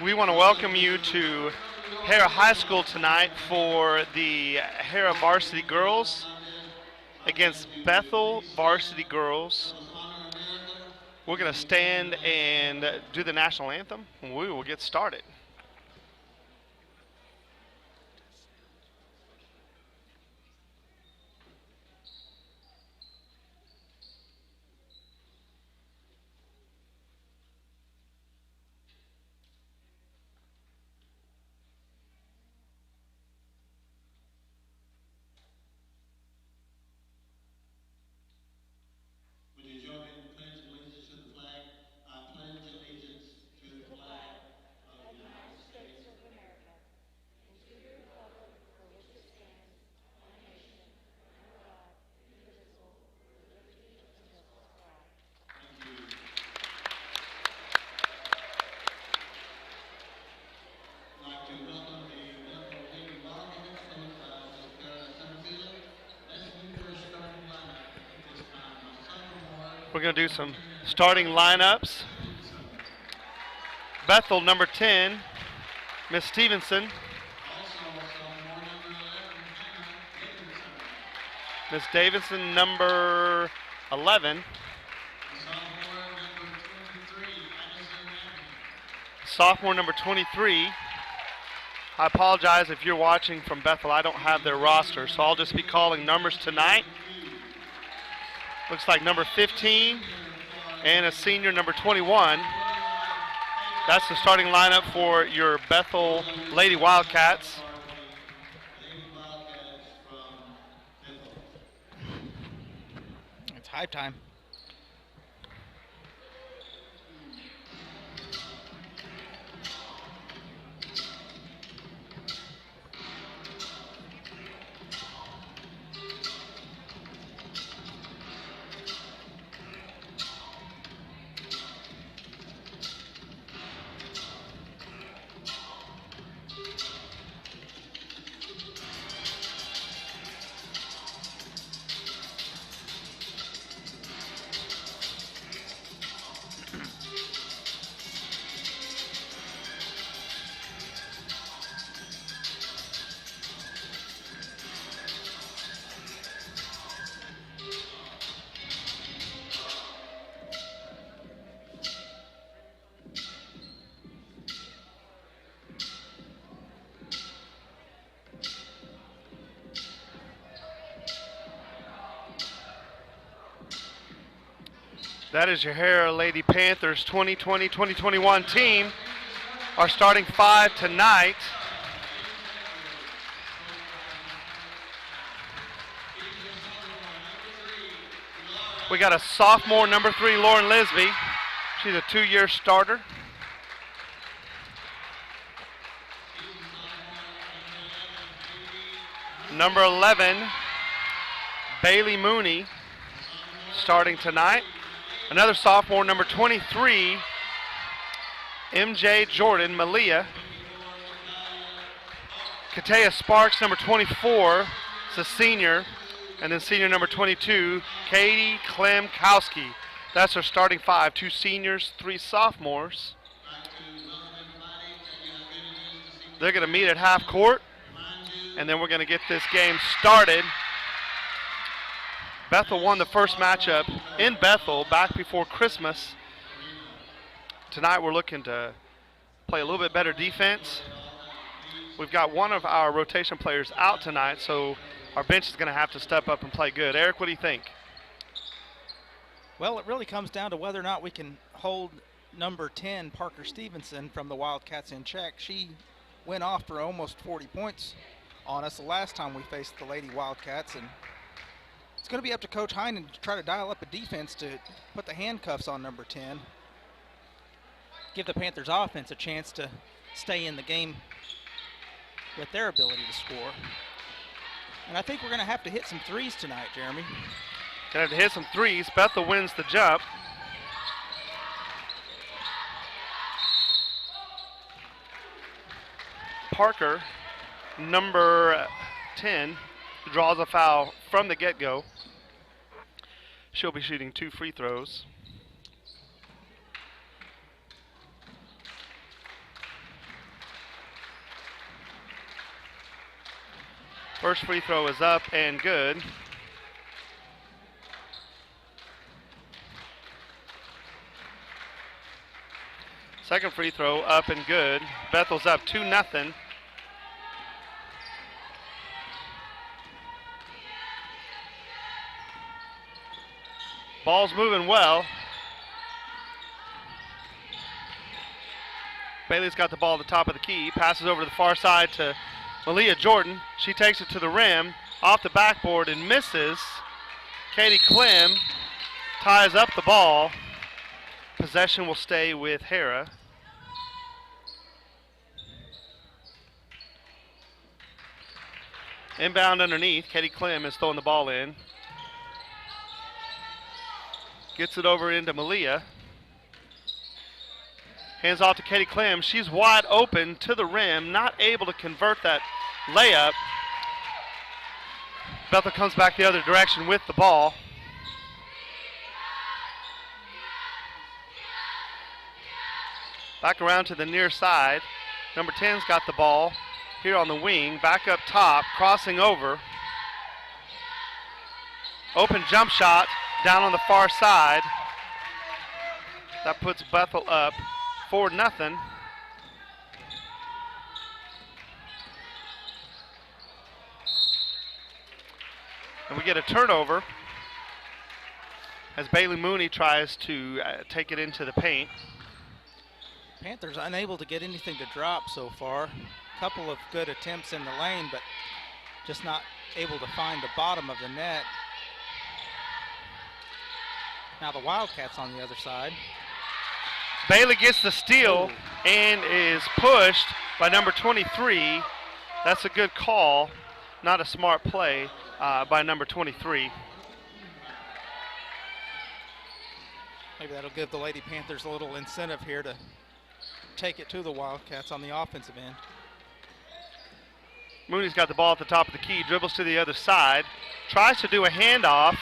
We want to welcome you to Harrah High School tonight for the Harrah varsity girls against Bethel varsity girls. We're going to stand and do the national anthem, and we will get started. Would you join me in pledge allegiance to the flag? I pledge allegiance to the flag of the United States of America and to the republic for which it stands, one nation, under God, indivisible, with liberty and justice for all. Thank you. I'd like to welcome the Bethel Lady Wildcats from the Carolina Center Field. Let's move their starting lineup at this time. We're going to do some starting lineups. Bethel, number 10, Miss Stevenson. Miss Davidson, number 11. Sophomore, number 23. I apologize if you're watching from Bethel. I don't have their roster, so I'll just be calling numbers tonight. Looks like number 15 and a senior, number 21. That's the starting lineup for your Bethel Lady Wildcats. It's hype time. That is your Harrah Lady Panthers 2020-2021 team. Our starting five tonight. We got a sophomore, number 3, Lauren Lisby. She's a 2-year starter. Number 11, Bailey Mooney, starting tonight. Another sophomore, number 23, MJ Jordan Malia. Katea Sparks, number 24, is a senior. And then senior number 22, Katie Klemkowski. That's our starting five, 2 seniors, 3 sophomores. They're going to meet at half court, and then we're going to get this game started. Bethel won the first matchup in Bethel back before Christmas. Tonight we're looking to play a little bit better defense. We've got one of our rotation players out tonight, so our bench is going to have to step up and play good. Eric, what do you think? Well, it really comes down to whether or not we can hold number 10, Parker Stevenson, from the Wildcats in check. She went off for almost 40 points on us the last time we faced the Lady Wildcats, and it's going to be up to Coach Heinen to try to dial up a defense to put the handcuffs on number 10. Give the Panthers offense a chance to stay in the game with their ability to score. And I think we're going to have to hit some threes tonight, Jeremy. Going to have to hit some threes. Bethel wins the jump. Parker, number 10, draws a foul from the get-go. She'll be shooting 2 free throws. First free throw is up and good. Second free throw up and good. Bethel's up 2-0. Ball's moving well. Bailey's got the ball at the top of the key. Passes over to the far side to Malia Jordan. She takes it to the rim, off the backboard and misses. Katie Clem ties up the ball. Possession will stay with Harrah. Inbound underneath. Katie Clem is throwing the ball in. Gets it over into Malia. Hands off to Katie Clem. She's wide open to the rim, not able to convert that layup. Bethel comes back the other direction with the ball. Back around to the near side. Number 10's got the ball here on the wing. Back up top, crossing over. Open jump shot down on the far side. That puts Bethel up 4-0. And we get a turnover as Bailey Mooney tries to take it into the paint. Panthers unable to get anything to drop so far. Couple of good attempts in the lane, but just not able to find the bottom of the net. Now the Wildcats on the other side. Bailey gets the steal and is pushed by number 23. That's a good call, not a smart play by number 23. Maybe that'll give the Lady Panthers a little incentive here to take it to the Wildcats on the offensive end. Mooney's got the ball at the top of the key, dribbles to the other side, tries to do a handoff.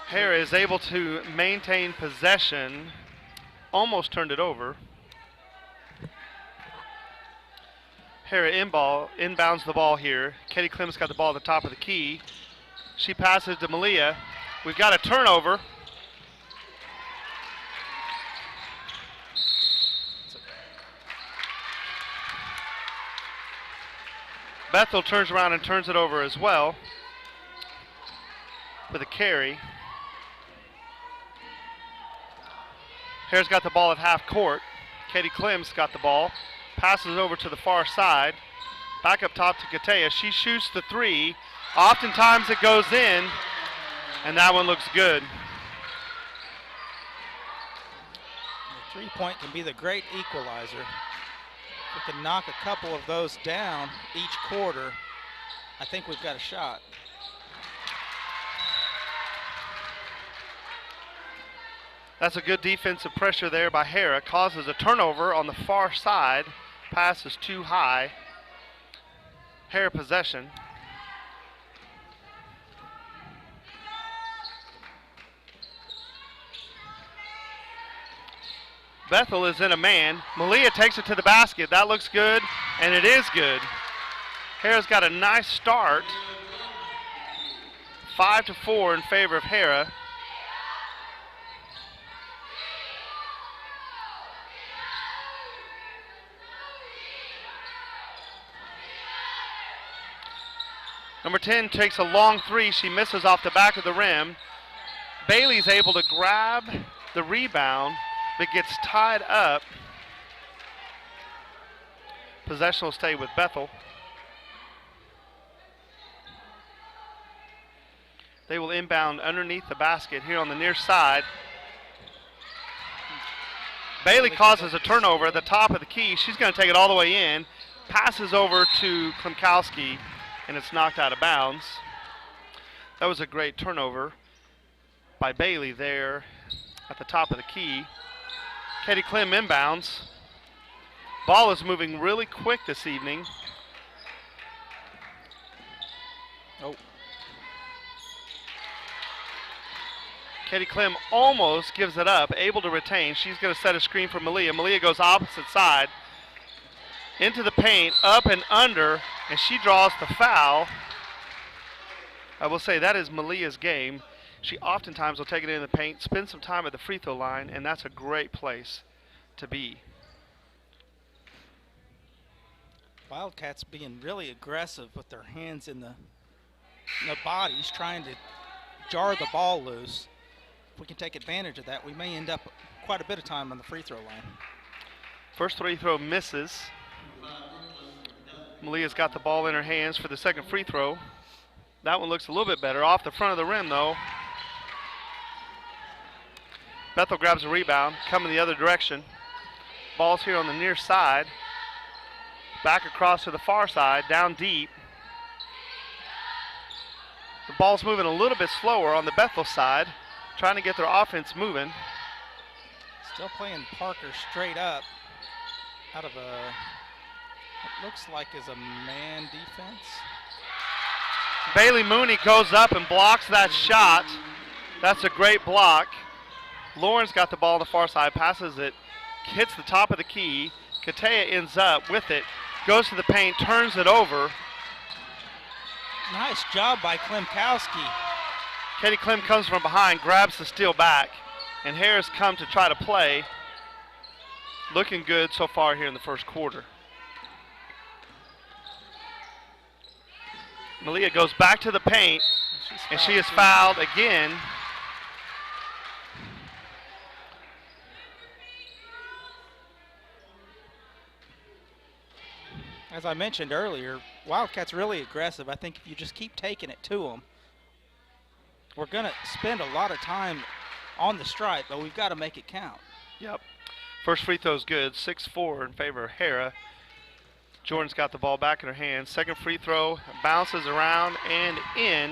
Harrah is able to maintain possession, almost turned it over. Harrah inbounds the ball here. Katie Clem's got the ball at the top of the key. She passes to Malia. We've got a turnover. Bethel turns around and turns it over as well with a carry. Harrah's got the ball at half court. Katie Clem's got the ball. Passes over to the far side. Back up top to Katea. She shoots the three. Oftentimes it goes in, and that one looks good. The three-point can be the great equalizer. If we can knock a couple of those down each quarter, I think we've got a shot. That's a good defensive pressure there by Harrah. Causes a turnover on the far side. Pass is too high. Harrah possession. Bethel is in a man. Malia takes it to the basket. That looks good, and it is good. Harrah's got a nice start. 5-4 in favor of Harrah. Number 10 takes a long three. She misses off the back of the rim. Bailey's able to grab the rebound, but gets tied up. Possession will stay with Bethel. They will inbound underneath the basket here on the near side. Bailey causes a turnover at the top of the key. She's going to take it all the way in. Passes over to Klimkowski, and it's knocked out of bounds. That was a great turnover by Bailey there at the top of the key. Katie Clem inbounds. Ball is moving really quick this evening. Oh. Katie Clem almost gives it up, able to retain. She's going to set a screen for Malia. Malia goes opposite side. into the paint, up and under, and she draws the foul. I will say that is Malia's game. She oftentimes will take it in the paint, spend some time at the free throw line, and that's a great place to be. Wildcats being really aggressive with their hands in the bodies, trying to jar the ball loose. If we can take advantage of that, we may end up quite a bit of time on the free throw line. First free throw misses. Malia's got the ball in her hands for the second free throw. That one looks a little bit better. Off the front of the rim, though. Bethel grabs a rebound, coming the other direction. Ball's here on the near side. Back across to the far side, down deep. The ball's moving a little bit slower on the Bethel side, trying to get their offense moving. Still playing Parker straight up out of what looks like is a man defense. Bailey Mooney goes up and blocks that shot. That's a great block. Lauren's got the ball on the far side, passes it, hits the top of the key. Katea ends up with it, goes to the paint, turns it over. Nice job by Klimkowski. Katie Klim comes from behind, grabs the steal back, and Harrah's come to try to play. Looking good so far here in the first quarter. Malia goes back to the paint, and she is fouled again. As I mentioned earlier, Wildcats really aggressive. I think if you just keep taking it to them, we're going to spend a lot of time on the stripe, but we've got to make it count. Yep. First free throw's good, 6-4 in favor of Harrah. Jordan's got the ball back in her hands. Second free throw bounces around and in.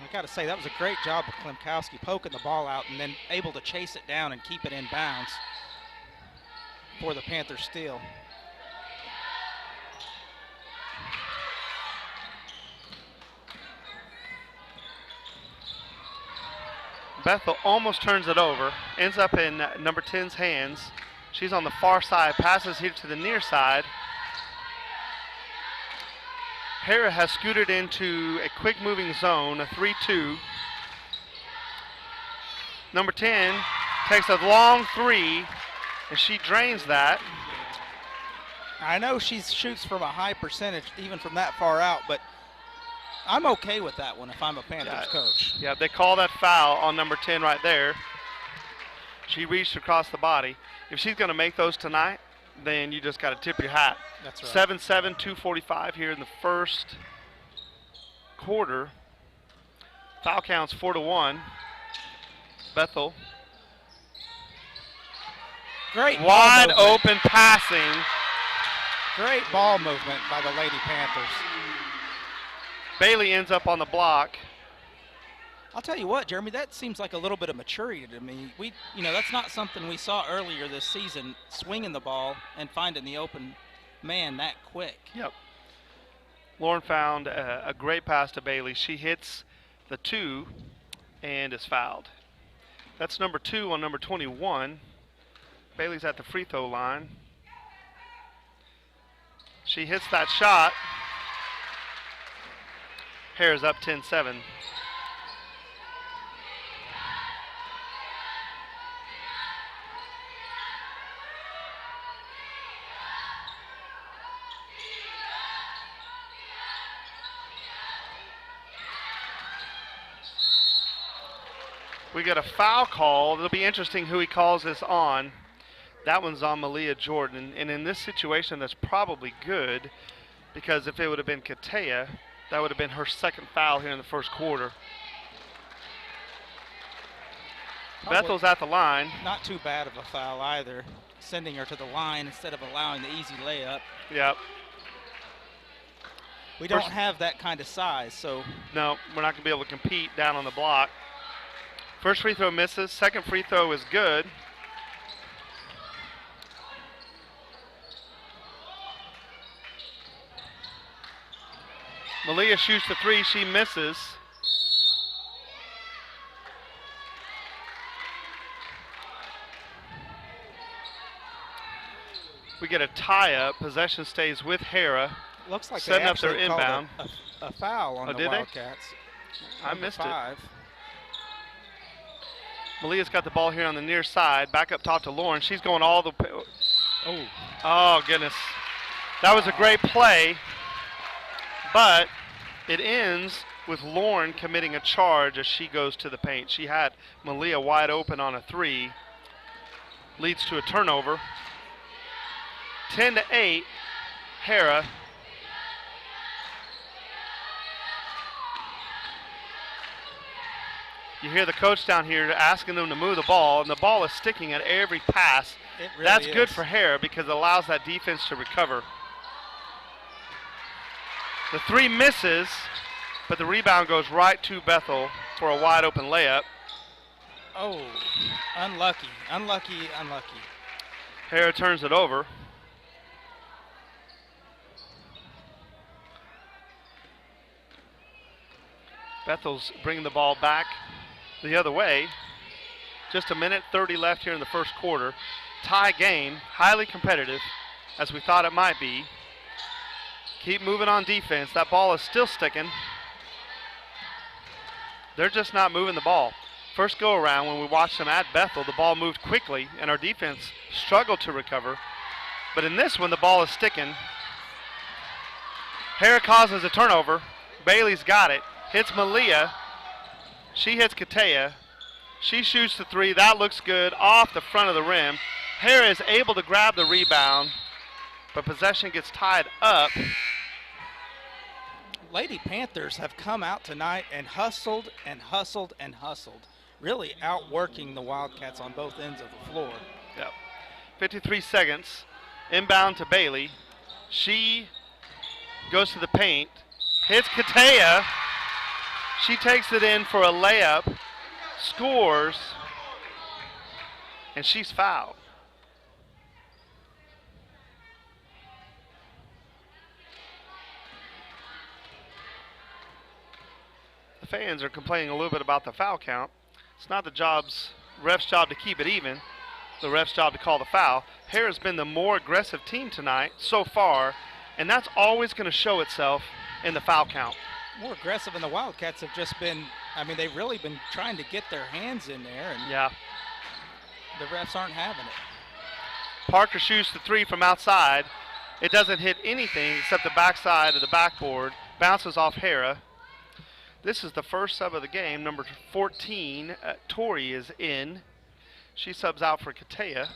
I got to say, that was a great job of Klimkowski poking the ball out and then able to chase it down and keep it in bounds for the Panthers steal. Bethel almost turns it over, ends up in number 10's hands. She's on the far side, passes here to the near side. Harrah has scooted into a quick moving zone, a 3-2. Number 10 takes a long three, and she drains that. I know she shoots from a high percentage, even from that far out, but I'm okay with that one if I'm a Panthers coach. Yeah, they call that foul on number 10 right there. She reached across the body. If she's going to make those tonight, then you just got to tip your hat. That's right. 7-7, 2:45 here in the first quarter. Foul counts 4-1. Bethel. Great wide ball movement. open passing. Great ball movement by the Lady Panthers. Bailey ends up on the block. I'll tell you what, Jeremy, that seems like a little bit of maturity to me. That's not something we saw earlier this season, swinging the ball and finding the open man that quick. Yep. Lauren found a great pass to Bailey. She hits the 2 and is fouled. That's number 2 on number 21. Bailey's at the free throw line. She hits that shot. Harrah's up 10-7. We get a foul call. It'll be interesting who he calls this on. That one's on Malia Jordan. And in this situation, that's probably good, because if it would have been Katea, that would have been her second foul here in the first quarter. Probably Bethel's at the line. Not too bad of a foul either, sending her to the line instead of allowing the easy layup. Yep. We don't have that kind of size, so. No, we're not going to be able to compete down on the block. First free throw misses. Second free throw is good. Malia shoots the 3. She misses. We get a tie-up. Possession stays with Harrah. Looks like setting they up their actually called inbound. a foul on Oh, the did they? Wildcats. I Number missed 5. Malia's got the ball here on the near side. Back up top to Lauren. She's going all the. Oh, Oh, goodness. That was a great play, but it ends with Lauren committing a charge as she goes to the paint. She had Malia wide open on a 3. Leads to a turnover. 10-8, Harrah. You hear the coach down here asking them to move the ball, and the ball is sticking at every pass. it really That's good is. for Harrah because it allows that defense to recover. The 3 misses, but the rebound goes right to Bethel for a wide open layup. Oh, unlucky. Harrah turns it over. Bethel's bringing the ball back the other way. Just a minute 30 left here in the first quarter. Tie game, highly competitive, as we thought it might be. Keep moving on defense. That ball is still sticking. They're just not moving the ball. First go around when we watched them at Bethel, the ball moved quickly and our defense struggled to recover. But in this one, the ball is sticking. Harrah causes a turnover. Bailey's got it. Hits Malia. She hits Katea. She shoots the 3. That looks good off the front of the rim. Harrah is able to grab the rebound, but possession gets tied up. Lady Panthers have come out tonight and hustled and hustled and hustled, really outworking the Wildcats on both ends of the floor. Yep. 53 seconds. Inbound to Bailey. She goes to the paint. Hits Katea. She takes it in for a layup. Scores. And she's fouled. The fans are complaining a little bit about the foul count. It's not the ref's job to keep it even. The ref's job to call the foul. Harrah's been the more aggressive team tonight so far, and that's always going to show itself in the foul count. More aggressive, and the Wildcats have just been, they've really been trying to get their hands in there, and yeah, the refs aren't having it. Parker shoots the 3 from outside. It doesn't hit anything except the backside of the backboard. Bounces off Harrah. This is the first sub of the game. Number 14, Tori is in. She subs out for Katea.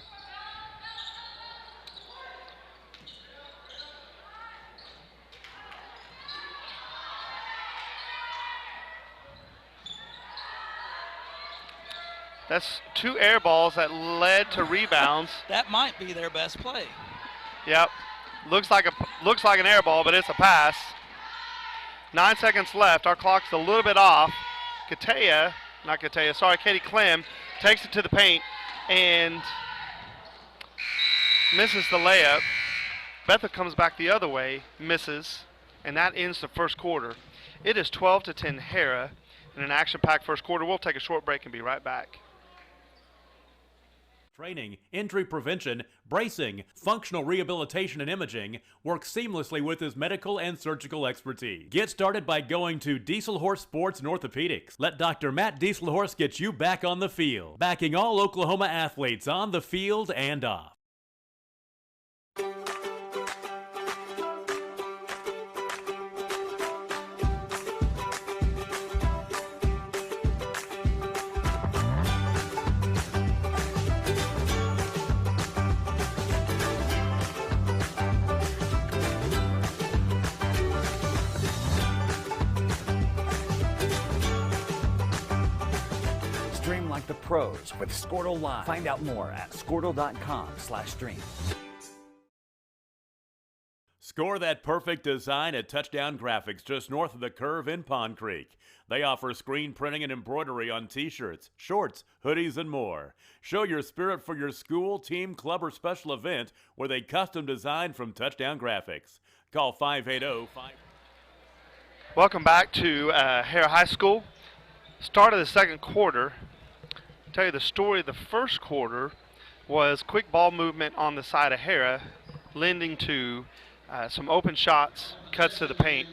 That's 2 air balls that led to rebounds. That might be their best play. Yep. Looks like an air ball, but it's a pass. 9 seconds left. Our clock's a little bit off. Katie Clem takes it to the paint and misses the layup. Bethel comes back the other way, misses, and that ends the first quarter. It is 12-10 Harrah in an action-packed first quarter. We'll take a short break and be right back. Training, injury prevention, bracing, functional rehabilitation, and imaging work seamlessly with his medical and surgical expertise. Get started by going to Dieselhorse Sports and Orthopedics. Let Dr. Matt Dieselhorse get you back on the field, backing all Oklahoma athletes on the field and off. Stream like the pros with Squirtle Live. Find out more at squirtle.com/stream. Score that perfect design at Touchdown Graphics just north of the curve in Pond Creek. They offer screen printing and embroidery on t-shirts, shorts, hoodies, and more. Show your spirit for your school, team, club, or special event with a custom design from Touchdown Graphics. Call 580-5... Welcome back to Harrah High School. Start of the second quarter. Tell you the story of the first quarter was quick ball movement on the side of Harrah. lending to some open shots, cuts to the paint.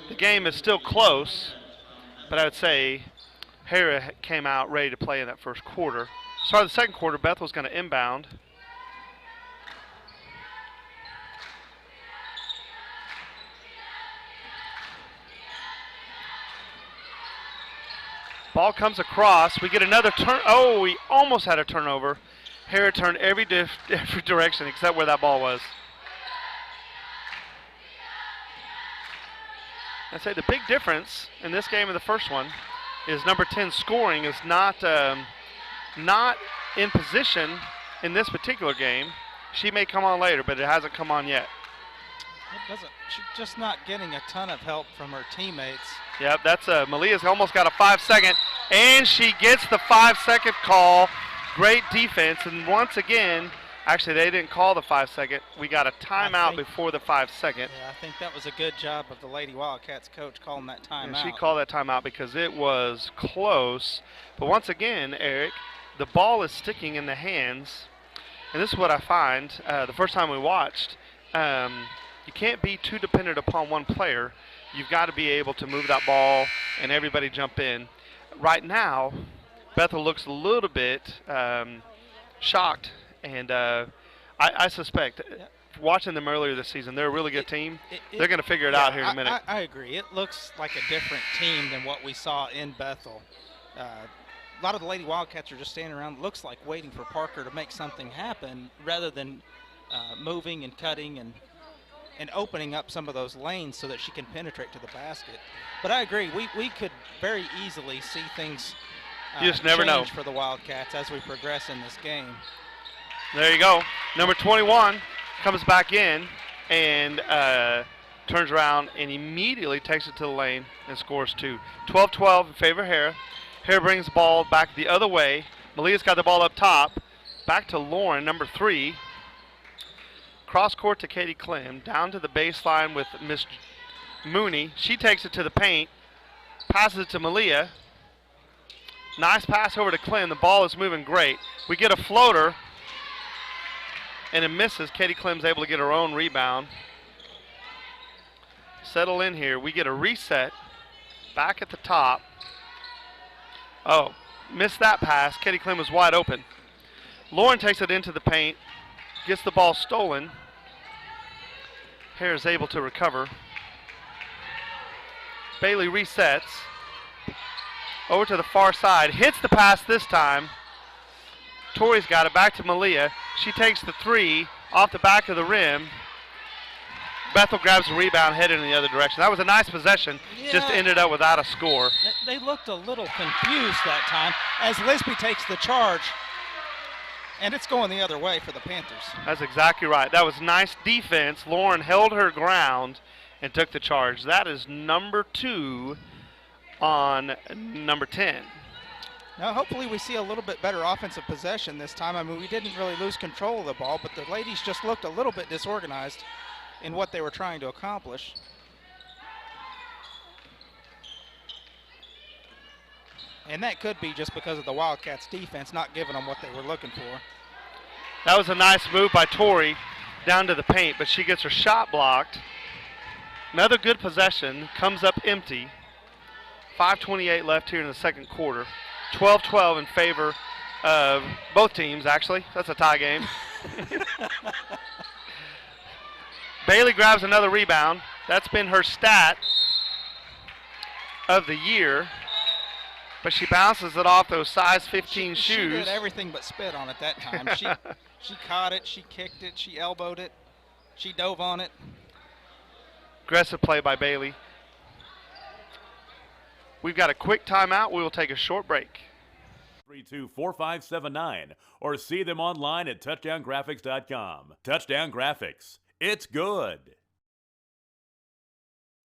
The game is still close, but I would say Harrah came out ready to play in that first quarter. Start of the second quarter, Bethel's going to inbound. Ball comes across. We get another turn. Oh, we almost had a turnover. Harrah turned every direction except where that ball was. I'd say the big difference in this game and the first one is number 10 scoring is not in position in this particular game. She may come on later, but it hasn't come on yet. She's just not getting a ton of help from her teammates. Yep, that's Malia's almost got a 5-second, and she gets the 5-second call. Great defense, and once again, actually they didn't call the 5-second. We got a timeout before the 5-second. Yeah, I think that was a good job of the Lady Wildcats coach calling that timeout. And she called that timeout because it was close. But once again, Eric, the ball is sticking in the hands, and this is what I find the first time we watched. You can't be too dependent upon one player. You've got to be able to move that ball and everybody jump in. Right now, Bethel looks a little bit shocked, and I suspect, watching them earlier this season, they're a really good team. They're going to figure it out here in a minute. I agree. It looks like a different team than what we saw in Bethel. A lot of the Lady Wildcats are just standing around, looks like waiting for Parker to make something happen rather than moving and cutting and opening up some of those lanes so that she can penetrate to the basket. But I agree, we could very easily see things you just never know for the Wildcats as we progress in this game. There you go. Number 21 comes back in and turns around and immediately takes it to the lane and scores 2. 12-12 in favor of Harrah. Harrah brings the ball back the other way. Malia's got the ball up top. Back to Lauren, number 3. Cross court to Katie Clem, down to the baseline with Miss Mooney. She takes it to the paint, passes it to Malia. Nice pass over to Clem. The ball is moving great. We get a floater, and it misses. Katie Clem's able to get her own rebound. Settle in here. We get a reset back at the top. Oh, missed that pass. Katie Clem was wide open. Lauren takes it into the paint. Gets the ball stolen. Harrah's able to recover. Bailey resets. Over to the far side. Hits the pass this time. Tori's got it back to Malia. She takes the 3 off the back of the rim. Bethel grabs the rebound, headed in the other direction. That was a nice possession. Just ended up without a score. They looked a little confused that time as Lisby takes the charge. And it's going the other way for the Panthers. That's exactly right. That was nice defense. Lauren held her ground and took the charge. That is number 2 on number 10. Now, hopefully we see a little bit better offensive possession this time. I mean, we didn't really lose control of the ball, but the ladies just looked a little bit disorganized in what they were trying to accomplish. And that could be just because of the Wildcats' defense not giving them what they were looking for. That was a nice move by Tori down to the paint, but she gets her shot blocked. Another good possession, comes up empty. 5:28 left here in the second quarter. 12-12 in favor of both teams, actually. That's a tie game. Bailey grabs another rebound. That's been her stat of the year. But she bounces it off those size 15 shoes. She did everything but spit on it that time. She caught it, she kicked it, she elbowed it, she dove on it. Aggressive play by Bailey. We've got a quick timeout. We will take a short break. 324579 or see them online at touchdowngraphics.com. Touchdown Graphics. It's good.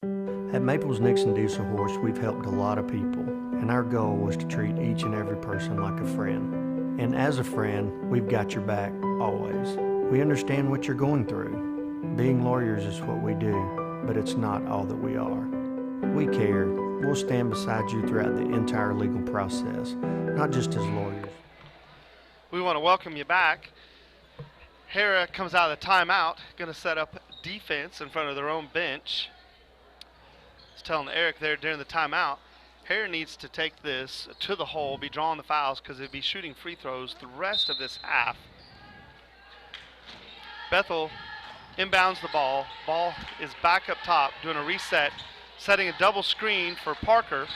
At Maples Nixon Diesel Horse, we've helped a lot of people, and our goal was to treat each and every person like a friend. And as a friend, we've got your back, always. We understand what you're going through. Being lawyers is what we do, but it's not all that we are. We care. We'll stand beside you throughout the entire legal process, not just as lawyers. We want to welcome you back. Harrah comes out of the timeout, going to set up defense in front of their own bench. I was telling Eric there during the timeout, Harrah needs to take this to the hole, be drawing the fouls, because they'll be shooting free throws the rest of this half. Bethel inbounds the ball. Ball is back up top, doing a reset, setting a double screen for Parker.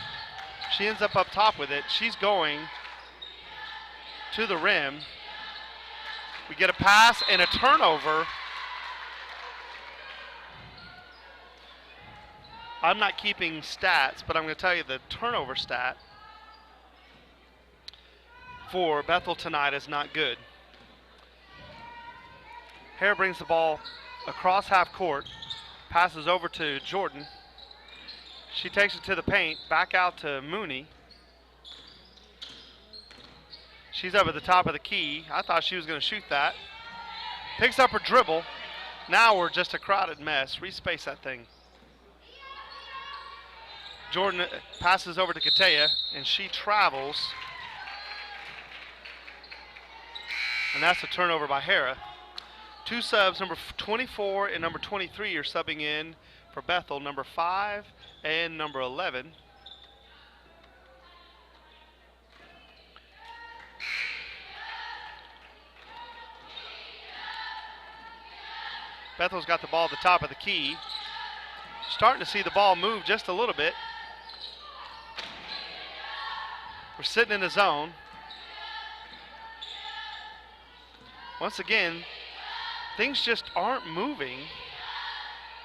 She ends up top with it. She's going to the rim. We get a pass and a turnover. I'm not keeping stats, but I'm going to tell you the turnover stat for Bethel tonight is not good. Harrah brings the ball across half court, passes over to Jordan. She takes it to the paint, back out to Mooney. She's up at the top of the key. I thought she was going to shoot that. Picks up her dribble. Now we're just a crowded mess. Respace that thing. Jordan passes over to Katea, and she travels. And that's a turnover by Harrah. Two subs, number 24 and number 23 are subbing in for Bethel, number 5 and number 11. Bethel's got the ball at the top of the key. Starting to see the ball move just a little bit. We're sitting in the zone. Once again, things just aren't moving.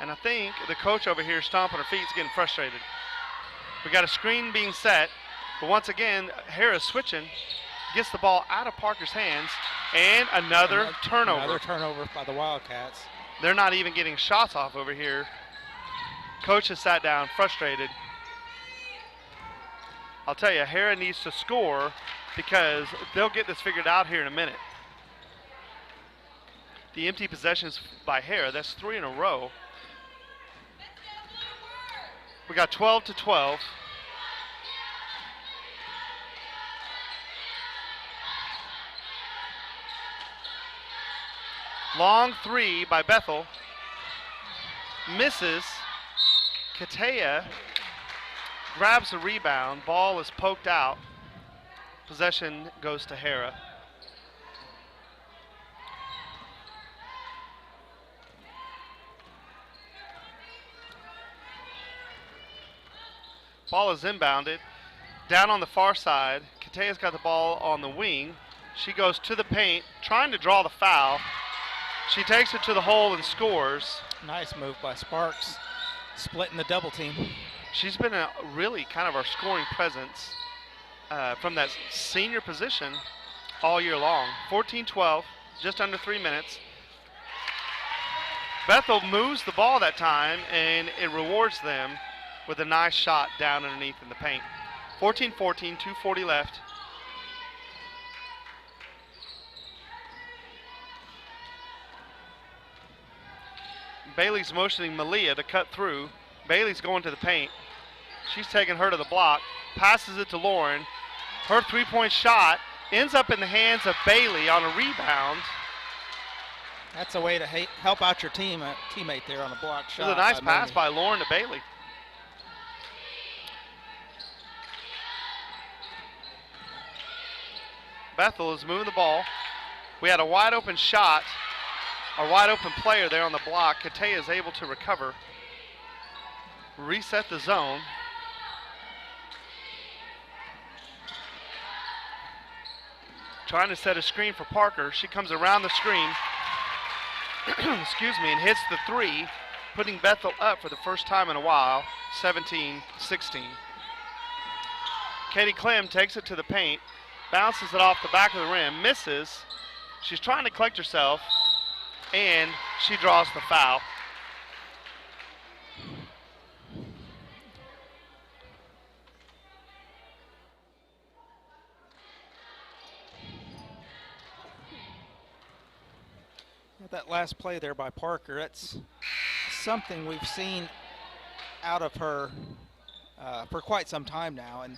And I think the coach over here stomping her feet is getting frustrated. We got a screen being set, but once again, Harrah's switching, gets the ball out of Parker's hands, and another turnover. Another turnover by the Wildcats. They're not even getting shots off over here. Coach has sat down, frustrated. I'll tell you, Harrah needs to score because they'll get this figured out here in a minute. The empty possessions by Harrah, that's 3 in a row. We got 12-12. Long three by Bethel. Misses. Katea grabs the rebound. Ball is poked out. Possession goes to Harrah. Ball is inbounded. Down on the far side. Katea's got the ball on the wing. She goes to the paint, trying to draw the foul. She takes it to the hole and scores. Nice move by Sparks, splitting the double team. She's been a really kind of our scoring presence from that senior position all year long. 14-12, just under 3 minutes. Bethel moves the ball that time, and it rewards them with a nice shot down underneath in the paint. 14-14, 2:40 left. Bailey's motioning Malia to cut through. Bailey's going to the paint. She's taking her to the block, passes it to Lauren. Her three-point shot ends up in the hands of Bailey on a rebound. That's a way to help out your teammate there on a block shot. It was a nice pass by Lauren to Bailey. Bethel is moving the ball. We had a wide open shot, a wide open player there on the block. Katea is able to recover, reset the zone. Trying to set a screen for Parker. She comes around the screen, excuse me, and hits the three, putting Bethel up for the first time in a while, 17-16. Katie Clem takes it to the paint, bounces it off the back of the rim, misses. She's trying to collect herself, and she draws the foul. That last play there by Parker, that's something we've seen out of her for quite some time now. And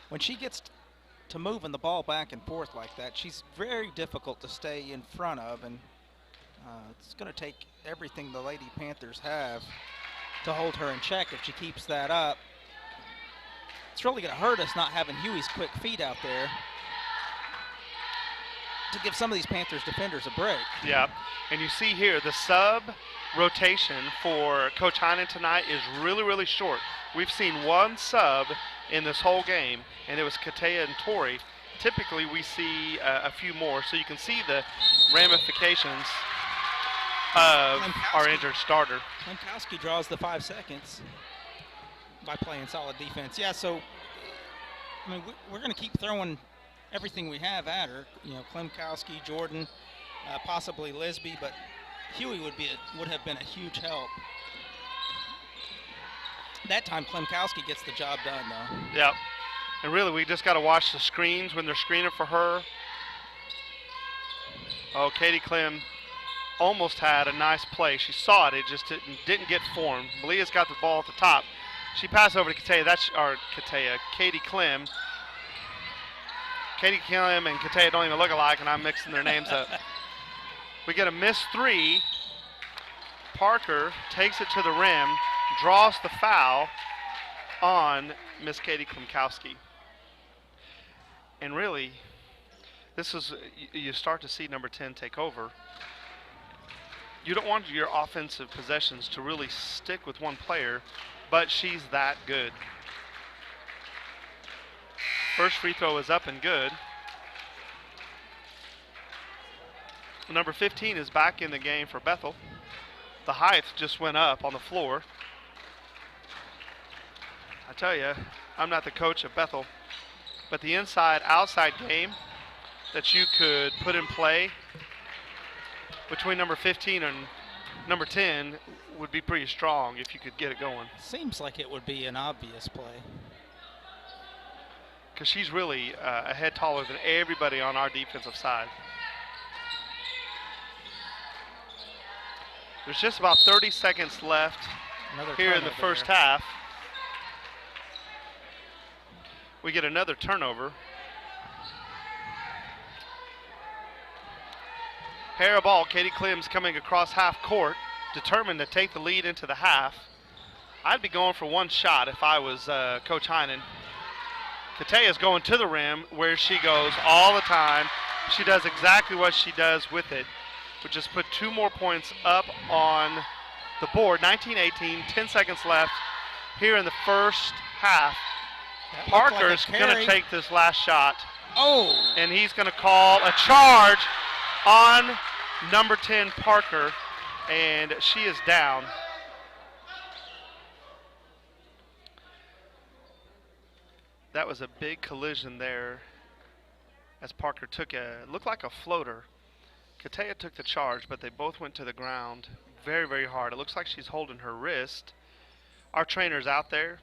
when she gets to moving the ball back and forth like that, she's very difficult to stay in front of. And It's going to take everything the Lady Panthers have to hold her in check if she keeps that up. It's really going to hurt us not having Huey's quick feet out there to give some of these Panthers defenders a break. Yeah, and you see here the sub rotation for Coach Heinen tonight is really, really short. We've seen one sub in this whole game, and it was Katea and Tori. Typically, we see a few more, so you can see the ramifications of our injured starter. Klimkowski draws the 5 seconds by playing solid defense. Yeah, so I mean, we're going to keep throwing everything we have at her. You know, Klimkowski, Jordan, possibly Lisby, but Huey would have been a huge help. That time, Klimkowski gets the job done, though. Yep. And really, we just got to watch the screens when they're screening for her. Oh, Katie Klim almost had a nice play. She saw it. It just didn't get formed. Malia's got the ball at the top. She passed over to Katea. Katie Klim. Katie Klim and Katea don't even look alike, and I'm mixing their names up. We get a missed three. Parker takes it to the rim, draws the foul on Miss Katie Klimkowski. And really, this is, you start to see number 10 take over. You don't want your offensive possessions to really stick with one player, but she's that good. First free throw is up and good. Number 15 is back in the game for Bethel. The height just went up on the floor. I tell you, I'm not the coach of Bethel, but the inside-outside game that you could put in play between number 15 and number 10 would be pretty strong if you could get it going. Seems like it would be an obvious play. Because she's really a head taller than everybody on our defensive side. There's just about 30 seconds left here in the first half. We get another turnover. Harrah ball. Katie Klim's coming across half court, determined to take the lead into the half. I'd be going for one shot if I was Coach Heinen. Katea's going to the rim where she goes all the time. She does exactly what she does with it, but just put 2 more points up on the board. 19-18, 10 seconds left here in the first half. Parker's going to take this last shot. Oh! And he's going to call a charge on number 10, Parker, and she is down. That was a big collision there as Parker took looked like a floater. Katea took the charge, but they both went to the ground very, very hard. It looks like she's holding her wrist. Our trainer's out there,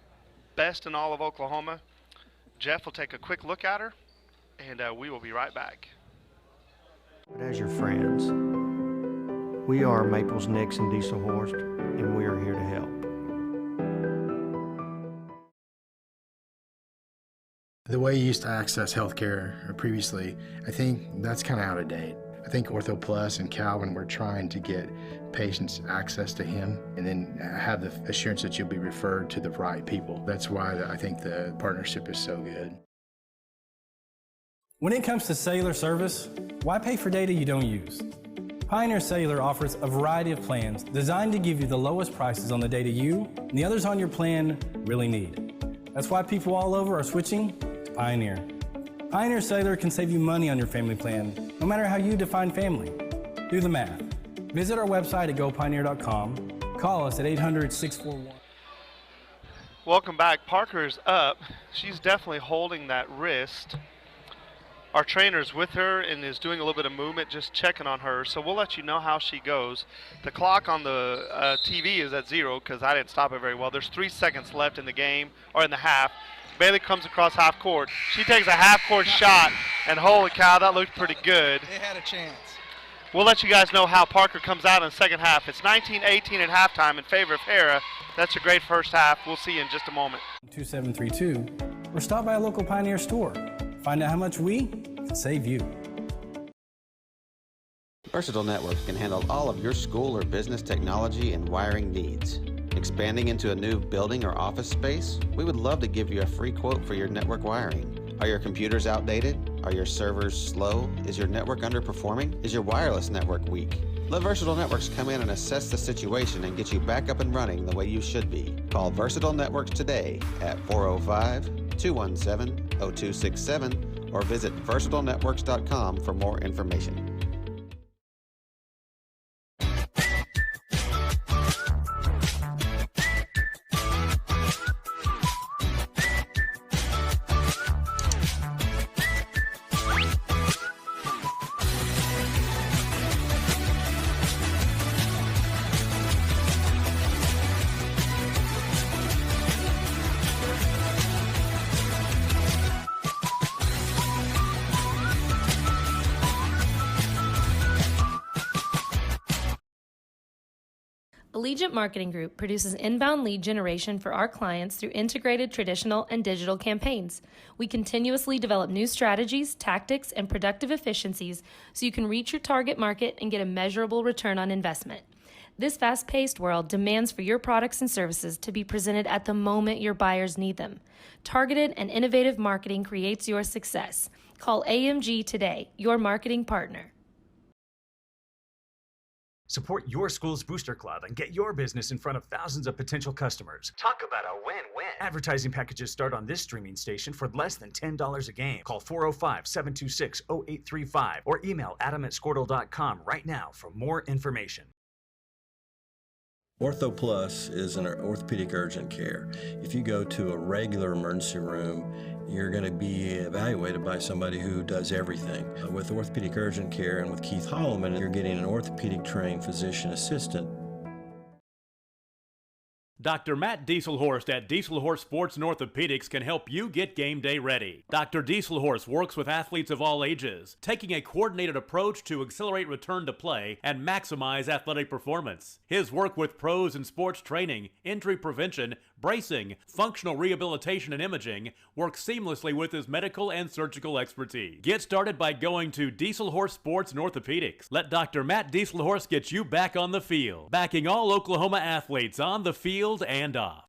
best in all of Oklahoma. Jeff will take a quick look at her, and we will be right back. But as your friends, we are Maples, Nix, and Diesel Horst, and we are here to help. The way you used to access healthcare previously, I think that's kind of out of date. I think Ortho Plus and Calvin were trying to get patients access to him and then have the assurance that you'll be referred to the right people. That's why I think the partnership is so good. When it comes to cellular service, why pay for data you don't use? Pioneer Cellular offers a variety of plans designed to give you the lowest prices on the data you and the others on your plan really need. That's why people all over are switching to Pioneer. Pioneer Cellular can save you money on your family plan, no matter how you define family. Do the math. Visit our website at gopioneer.com. Call us at 800-641. Welcome back. Parker's up. She's definitely holding that wrist. Our trainer's with her and is doing a little bit of movement, just checking on her. So we'll let you know how she goes. The clock on the TV is at 0 because I didn't stop it very well. There's 3 seconds left in the game, or in the half. Bailey comes across half court. She takes a half court shot, and holy cow, that looked pretty good. They had a chance. We'll let you guys know how Parker comes out in the second half. It's 19-18 at halftime in favor of Harrah. That's a great first half. We'll see you in just a moment. 2732, or stop by a local Pioneer store. Find out how much we can save you. Versatile Networks can handle all of your school or business technology and wiring needs. Expanding into a new building or office space? We would love to give you a free quote for your network wiring. Are your computers outdated? Are your servers slow? Is your network underperforming? Is your wireless network weak? Let Versatile Networks come in and assess the situation and get you back up and running the way you should be. Call Versatile Networks today at 405-217-0267 or visit versatilenetworks.com for more information. Allegiant Marketing Group produces inbound lead generation for our clients through integrated traditional and digital campaigns. We continuously develop new strategies, tactics, and productive efficiencies so you can reach your target market and get a measurable return on investment. This fast-paced world demands for your products and services to be presented at the moment your buyers need them. Targeted and innovative marketing creates your success. Call AMG today, your marketing partner. Support your school's booster club and get your business in front of thousands of potential customers. Talk about a win-win. Advertising packages start on this streaming station for less than $10 a game. Call 405-726-0835 or email adam@squirtle.com right now for more information. Ortho Plus is an orthopedic urgent care. If you go to a regular emergency room, you're going to be evaluated by somebody who does everything. With orthopedic urgent care and with Keith Holloman, you're getting an orthopedic trained physician assistant. Dr. Matt Dieselhorst at Dieselhorst Sports and Orthopedics can help you get game day ready. Dr. Dieselhorst works with athletes of all ages, taking a coordinated approach to accelerate return to play and maximize athletic performance. His work with pros in sports training, injury prevention, bracing, functional rehabilitation, and imaging works seamlessly with his medical and surgical expertise. Get started by going to Dieselhorst Sports and Orthopedics. Let Dr. Matt Dieselhorst get you back on the field, backing all Oklahoma athletes on the field and off.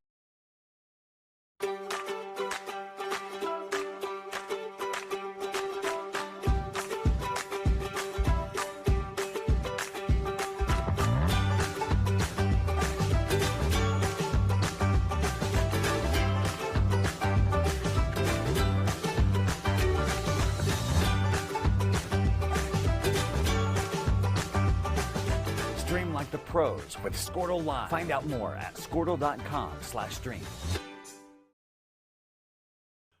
Stream like the pros with Squirtle Live. Find out more at squirtle.com/stream.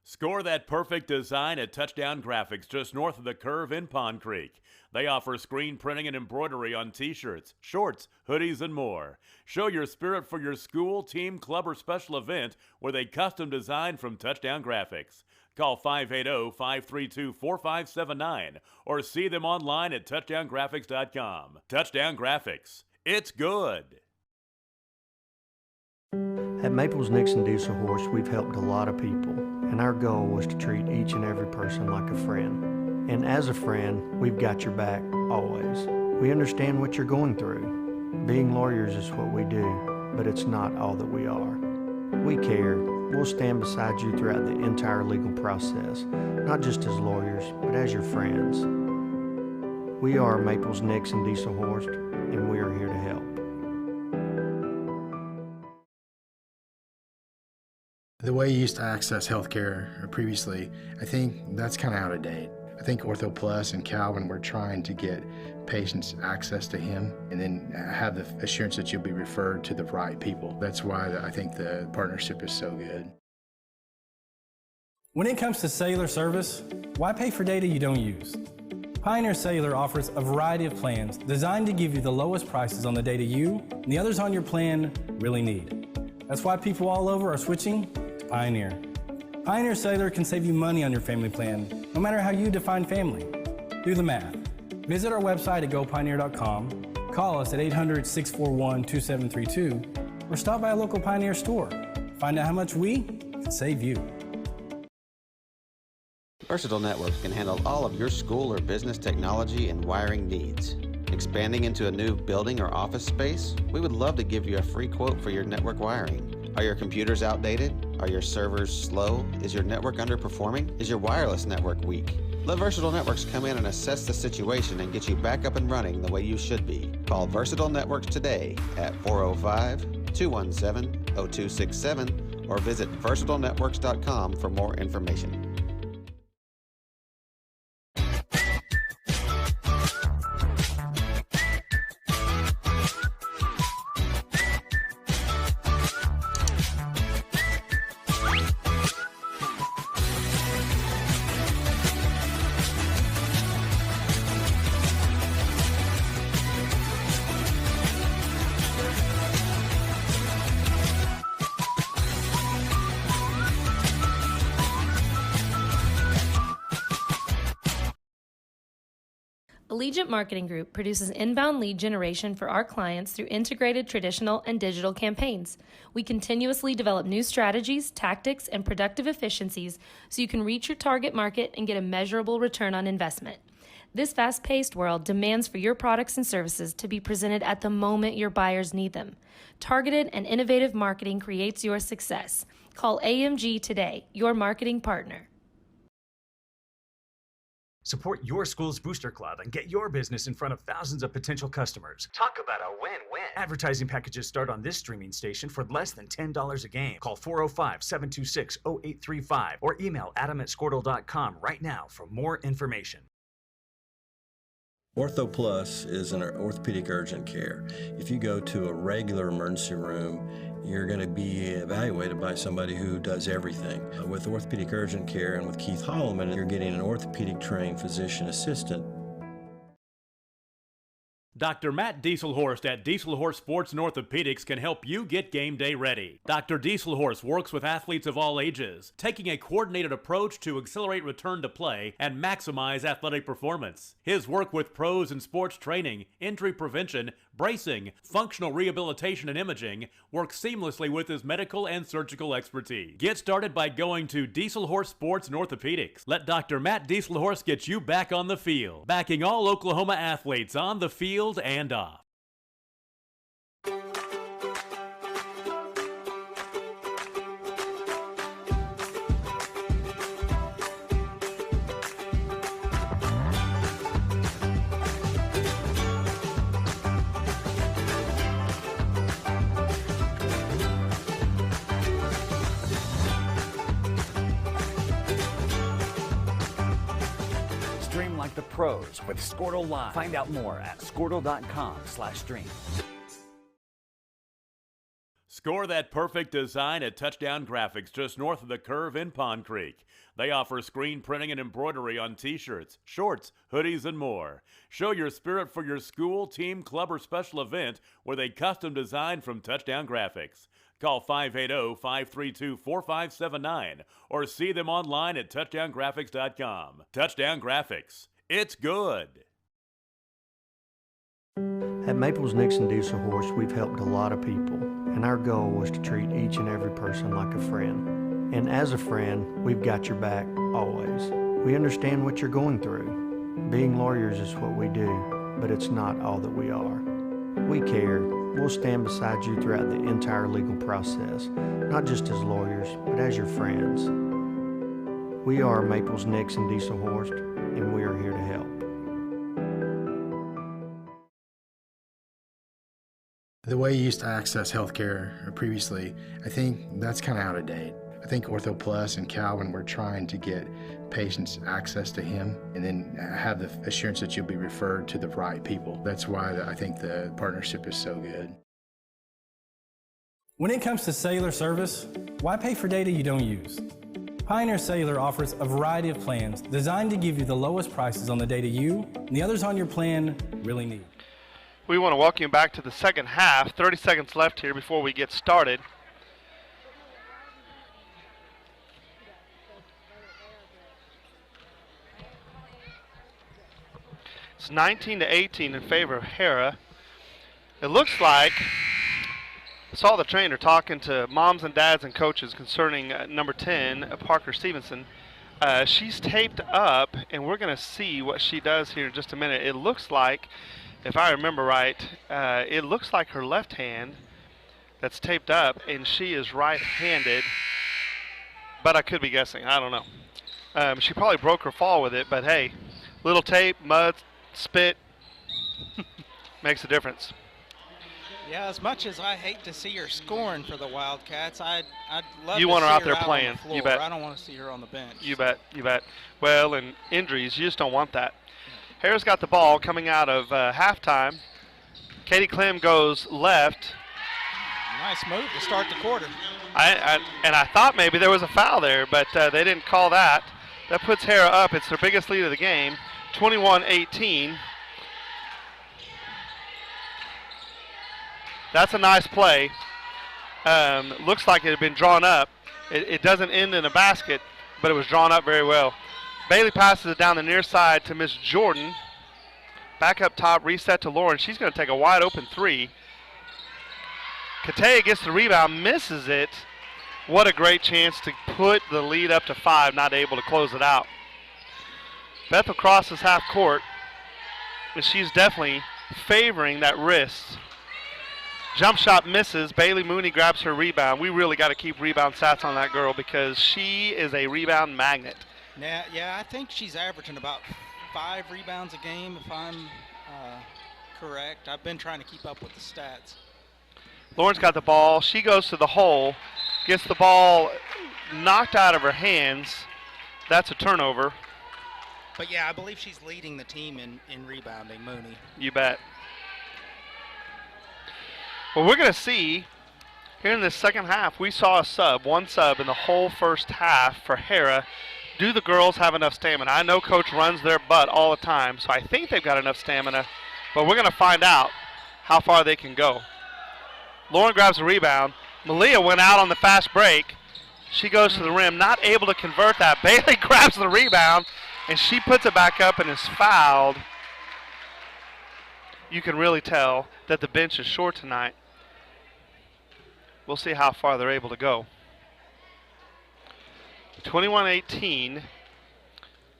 Score that perfect design at Touchdown Graphics just north of the curve in Pond Creek. They offer screen printing and embroidery on t-shirts, shorts, hoodies, and more. Show your spirit for your school, team, club, or special event with a custom design from Touchdown Graphics. Call 580-532-4579 or see them online at touchdowngraphics.com. Touchdown Graphics. It's good. At Maples Nixon Diesel Horse, we've helped a lot of people, and our goal was to treat each and every person like a friend. And as a friend, we've got your back always. We understand what you're going through. Being lawyers is what we do, but it's not all that we are. We care. We'll stand beside you throughout the entire legal process, not just as lawyers, but as your friends. We are Maples Nixon Diesel Horse, and we are here to help. The way you used to access healthcare previously, I think that's kind of out of date. I think Ortho Plus and Calvin were trying to get patients access to him and then have the assurance that you'll be referred to the right people. That's why I think the partnership is so good. When it comes to cellular service, why pay for data you don't use? Pioneer Cellular offers a variety of plans designed to give you the lowest prices on the data you and the others on your plan really need. That's why people all over are switching to Pioneer. Pioneer Cellular can save you money on your family plan, no matter how you define family. Do the math. Visit our website at gopioneer.com, call us at 800-641-2732, or stop by a local Pioneer store. Find out how much we can save you. Versatile Networks can handle all of your school or business technology and wiring needs. Expanding into a new building or office space? We would love to give you a free quote for your network wiring. Are your computers outdated? Are your servers slow? Is your network underperforming? Is your wireless network weak? Let Versatile Networks come in and assess the situation and get you back up and running the way you should be. Call Versatile Networks today at 405-217-0267 or visit versatilenetworks.com for more information. Allegiant Marketing Group produces inbound lead generation for our clients through integrated traditional and digital campaigns. We continuously develop new strategies, tactics, and productive efficiencies so you can reach your target market and get a measurable return on investment. This fast-paced world demands for your products and services to be presented at the moment your buyers need them. Targeted and innovative marketing creates your success. Call AMG today, your marketing partner. Support your school's booster club and get your business in front of thousands of potential customers. Talk about a win-win. Advertising packages start on this streaming station for less than $10 a game. Call 405-726-0835 or email adam@squirtle.com right now for more information. Ortho Plus is an orthopedic urgent care. If you go to a regular emergency room, you're going to be evaluated by somebody who does everything. With orthopedic urgent care and with Keith Holloman, you're getting an orthopedic trained physician assistant. Dr. Matt Dieselhorst at Dieselhorst Sports and Orthopedics can help you get game day ready. Dr. Dieselhorst works with athletes of all ages, taking a coordinated approach to accelerate return to play and maximize athletic performance. His work with pros in sports training, injury prevention, bracing, functional rehabilitation, and imaging works seamlessly with his medical and surgical expertise. Get started by going to Dieselhorst Sports and Orthopedics. Let Dr. Matt Dieselhorst get you back on the field, backing all Oklahoma athletes on the field and off. Stream like the pros with Squirtle Live. Find out more at squirtle.com/stream. Score that perfect design at Touchdown Graphics just north of the curve in Pond Creek. They offer screen printing and embroidery on t-shirts, shorts, hoodies, and more. Show your spirit for your school, team, club, or special event with a custom design from Touchdown Graphics. Call 580-532-4579 or see them online at touchdowngraphics.com. Touchdown Graphics. It's good. At Maples Nixon Diesel Horse, we've helped a lot of people, and our goal was to treat each and every person like a friend. And as a friend, we've got your back always. We understand what you're going through. Being lawyers is what we do, but it's not all that we are. We care. We'll stand beside you throughout the entire legal process, not just as lawyers, but as your friends. We are Maples Nixon Diesel Horse, and we are here to help. The way you used to access healthcare previously, I think that's kind of out of date. I think Ortho Plus and Calvin were trying to get patients access to him and then have the assurance that you'll be referred to the right people. That's why I think the partnership is so good. When it comes to cellular service, why pay for data you don't use? Pioneer Cellular offers a variety of plans designed to give you the lowest prices on the data you and the others on your plan really need. We want to welcome you back to the second half. 30 seconds left here before we get started. It's 19-18 in favor of Harrah. It looks like I saw the trainer talking to moms and dads and coaches concerning number 10, Parker Stevenson. She's taped up, and we're going to see what she does here in just a minute. It looks like if I remember right, it looks like her left hand that's taped up, and she is right-handed, but I could be guessing. I don't know. She probably broke her fall with it, but hey, little tape, mud, spit, makes a difference. Yeah, as much as I hate to see her scoring for the Wildcats, I'd love You to want her see out there on the playing. floor. You bet. I don't want to see her on the bench. You bet. Well, and injuries, you just don't want that. Harrah's got the ball coming out of halftime. Katie Clem goes left. Nice move to start the quarter. I thought maybe there was a foul there, but they didn't call that. That puts Harrah up. It's their biggest lead of the game, 21-18. That's a nice play. Looks like it had been drawn up. It doesn't end in a basket, but it was drawn up very well. Bailey passes it down the near side to Miss Jordan. Back up top, reset to Lauren. She's going to take a wide open three. Katea gets the rebound, misses it. What a great chance to put the lead up to 5, not able to close it out. Bethel crosses half court, and she's definitely favoring that wrist. Jump shot misses. Bailey Mooney grabs her rebound. We really got to keep rebound stats on that girl because she is a rebound magnet. Yeah, I think she's averaging about 5 rebounds a game, if I'm correct. I've been trying to keep up with the stats. Lauren's got the ball. She goes to the hole, gets the ball knocked out of her hands. That's a turnover. But, yeah, I believe she's leading the team in rebounding, Mooney. You bet. Well, we're going to see here in the second half, we saw one sub in the whole first half for Harrah. Do the girls have enough stamina? I know Coach runs their butt all the time, so I think they've got enough stamina, but we're going to find out how far they can go. Lauren grabs the rebound. Malia went out on the fast break. She goes to the rim, not able to convert that. Bailey grabs the rebound, and she puts it back up and is fouled. You can really tell that the bench is short tonight. We'll see how far they're able to go. 21-18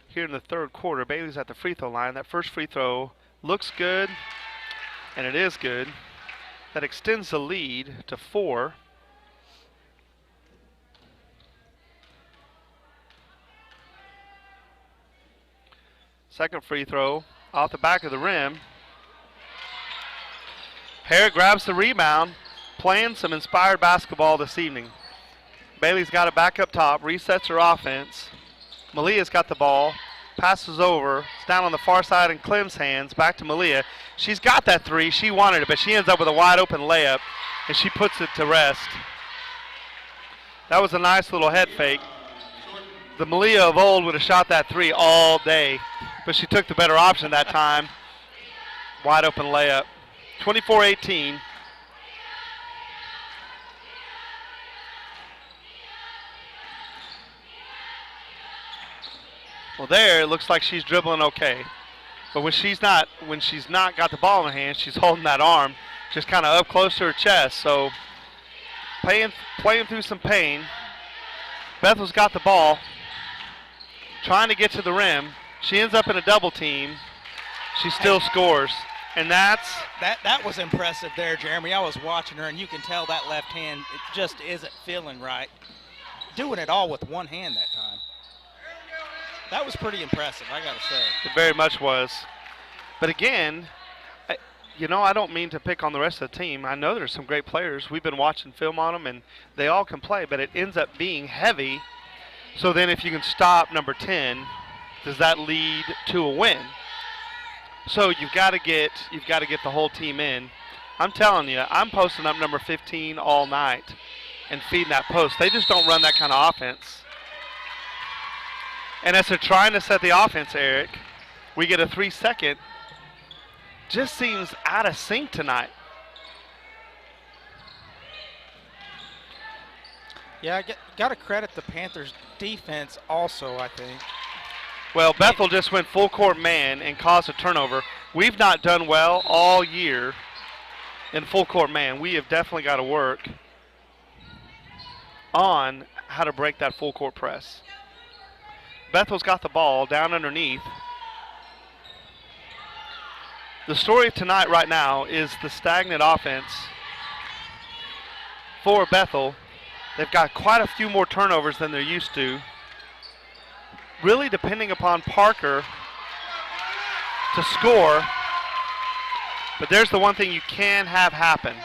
here in the third quarter. Bailey's at the free throw line. That first free throw looks good, and it is good. That extends the lead to 4. Second free throw off the back of the rim. Harrah grabs the rebound, playing some inspired basketball this evening. Bailey's got it back up top, resets her offense. Malia's got the ball, passes over. It's down on the far side in Clem's hands, back to Malia. She's got that three. She wanted it, but she ends up with a wide open layup, and she puts it to rest. That was a nice little head fake. The Malia of old would have shot that three all day, but she took the better option that time. Wide open layup. 24-18. Well, there it looks like she's dribbling okay, but when she's not got the ball in her hand, she's holding that arm just kind of up close to her chest. So playing through some pain. Bethel's got the ball, trying to get to the rim. She ends up in a double team. She still scores, and that was impressive there, Jeremy. I was watching her, and you can tell that left hand, it just isn't feeling right. Doing it all with one hand that time. That was pretty impressive, I got to say. It very much was. But again, I don't mean to pick on the rest of the team. I know there's some great players. We've been watching film on them, and they all can play, but it ends up being heavy. So then if you can stop number 10, does that lead to a win? So you've got to get the whole team in. I'm telling you, I'm posting up number 15 all night and feeding that post. They just don't run that kind of offense. And as they're trying to set the offense, Eric, we get a 3-second. Just seems out of sync tonight. Yeah, got to credit the Panthers' defense also, I think. Well, Bethel just went full court man and caused a turnover. We've not done well all year in full court man. We have definitely got to work on how to break that full court press. Bethel's got the ball down underneath. The story tonight right now is the stagnant offense for Bethel. They've got quite a few more turnovers than they're used to. Really depending upon Parker to score. But there's the one thing you can have happen.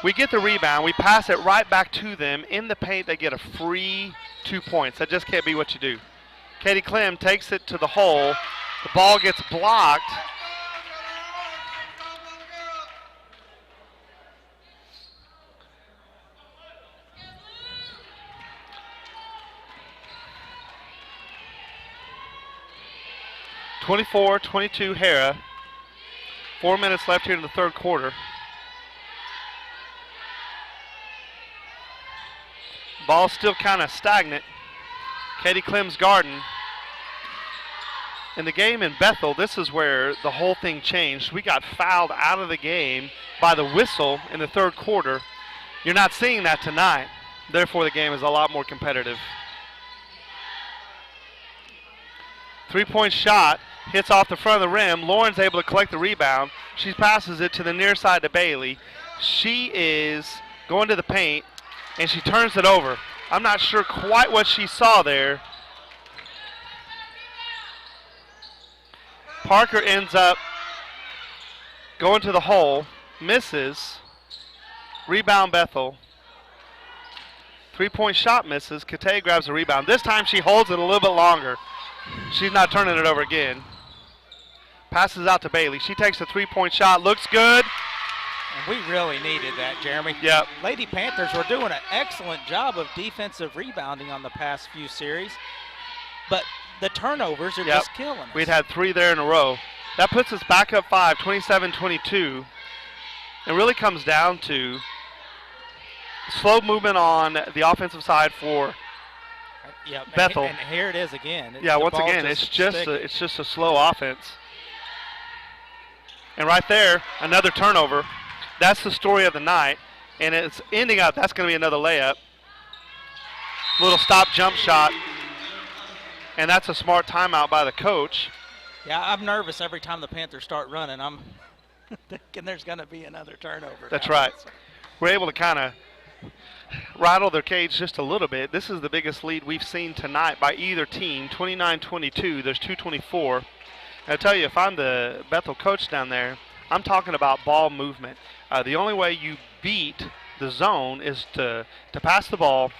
We get the rebound. We pass it right back to them. In the paint, they get a free 2 points. That just can't be what you do. Katie Clem takes it to the hole. The ball gets blocked. (24-22) Harrah. 4 minutes left here in the third quarter. Ball still kind of stagnant. Katie Clem's Garden. In the game in Bethel, this is where the whole thing changed. We got fouled out of the game by the whistle in the third quarter. You're not seeing that tonight. Therefore, the game is a lot more competitive. 3-point shot. Hits off the front of the rim. Lauren's able to collect the rebound. She passes it to the near side to Bailey. She is going to the paint, and she turns it over. I'm not sure quite what she saw there. Parker ends up going to the hole. Misses. Rebound Bethel. 3-point shot misses. Kate grabs the rebound. This time she holds it a little bit longer. She's not turning it over again. Passes out to Bailey. She takes a 3-point shot. Looks good. And we really needed that, Jeremy. Yep. Lady Panthers were doing an excellent job of defensive rebounding on the past few series. But the turnovers are just killing us. We'd had 3 there in a row. That puts us back up 5, 27-22. It really comes down to slow movement on the offensive side for Bethel. And here it is again. Once again, it's just a slow offense. And right there, another turnover. That's the story of the night. And it's ending up, that's going to be another layup. Little stop jump shot. And that's a smart timeout by the coach. Yeah, I'm nervous every time the Panthers start running. I'm thinking there's going to be another turnover. That's right. We're able to kind of rattle their cage just a little bit. This is the biggest lead we've seen tonight by either team, 29-22. There's 2:24. I tell you, if I'm the Bethel coach down there, I'm talking about ball movement. The only way you beat the zone is to pass the ball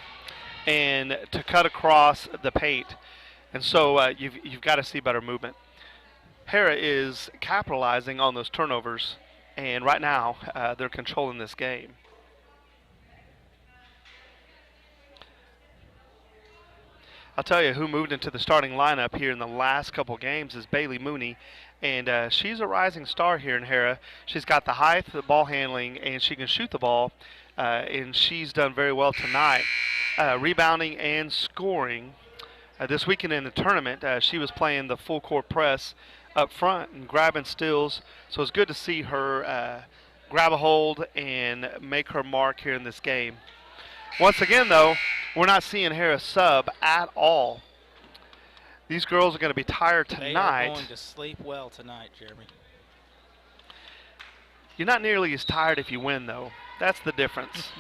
and to cut across the paint. And so you've got to see better movement. Harrah is capitalizing on those turnovers, and right now they're controlling this game. I'll tell you who moved into the starting lineup here in the last couple games is Bailey Mooney, and she's a rising star here in Harrah. She's got the height, the ball handling, and she can shoot the ball, and she's done very well tonight, rebounding and scoring. This weekend in the tournament, she was playing the full court press up front and grabbing steals, so it's good to see her grab a hold and make her mark here in this game. Once again, though, we're not seeing Harrah sub at all. These girls are going to be tired tonight. They are going to sleep well tonight, Jeremy. You're not nearly as tired if you win, though. That's the difference.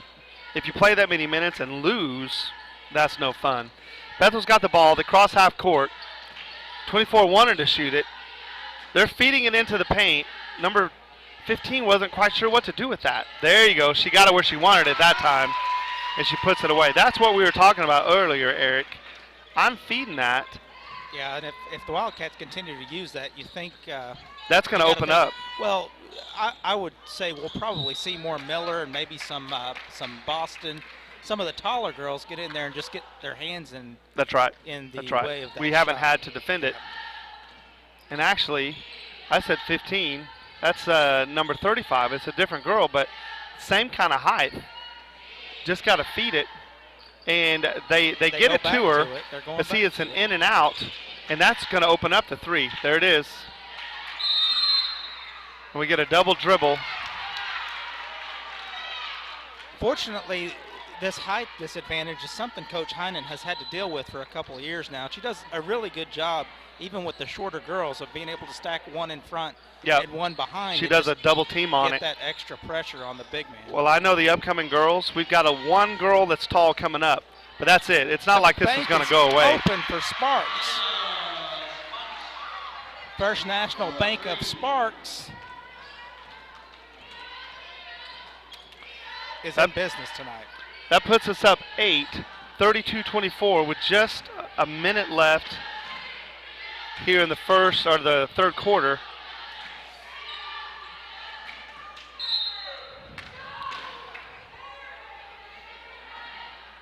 If you play that many minutes and lose, that's no fun. Bethel's got the ball. They cross half court. 24 wanted to shoot it. They're feeding it into the paint. Number 15 wasn't quite sure what to do with that. There you go. She got it where she wanted it that time, and she puts it away. That's what we were talking about earlier, Eric. I'm feeding that. Yeah, and if the Wildcats continue to use that, you think that's going to open up. Well, I would say we'll probably see more Miller and maybe some Boston. Some of the taller girls get in there and just get their hands in. That's right. In the That's right. way of that we haven't shot. had to defend it. And actually, I said 15. That's number 35. It's a different girl, but same kind of height. Just got to feed it. And they get it to her. But see, it's an in and out, and that's going to open up the three. There it is. And we get a double dribble. Fortunately, this height disadvantage is something Coach Heinen has had to deal with for a couple of years now. She does a really good job, even with the shorter girls, of being able to stack one in front and one behind. She does a double team on get it. That extra pressure on the big man. Well, I know the upcoming girls. We've got one girl that's tall coming up, but that's it. It's not like this is going to go away. Open for Sparks. First National Bank of Sparks is in business tonight. That puts us up 8, 32-24 with just a minute left here in the third quarter.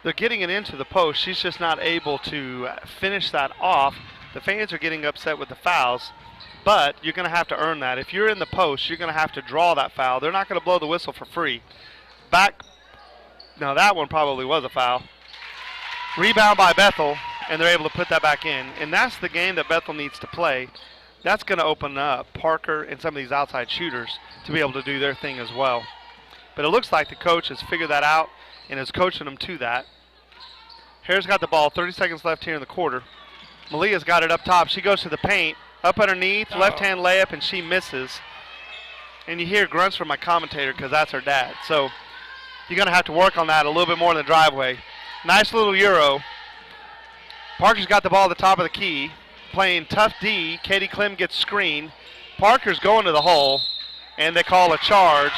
They're getting it into the post. She's just not able to finish that off. The fans are getting upset with the fouls, but you're going to have to earn that. If you're in the post, you're going to have to draw that foul. They're not going to blow the whistle for free. Now that one probably was a foul. Rebound by Bethel, and they're able to put that back in. And that's the game that Bethel needs to play. That's going to open up Parker and some of these outside shooters to be able to do their thing as well. But it looks like the coach has figured that out and is coaching them to that. Harrah's got the ball, 30 seconds left here in the quarter. Malia's got it up top. She goes to the paint, up underneath, left-hand layup, and she misses. And you hear grunts from my commentator because that's her dad. So you're going to have to work on that a little bit more in the driveway. Nice little Euro. Parker's got the ball at the top of the key, playing tough D. Katie Clem gets screened. Parker's going to the hole, and they call a charge.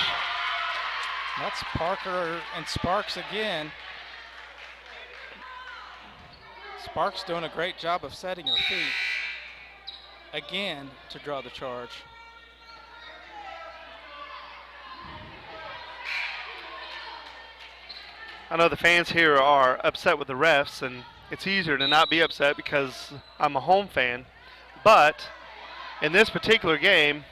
That's Parker and Sparks again. Sparks doing a great job of setting her feet again to draw the charge. I know the fans here are upset with the refs, and it's easier to not be upset because I'm a home fan. But in this particular game,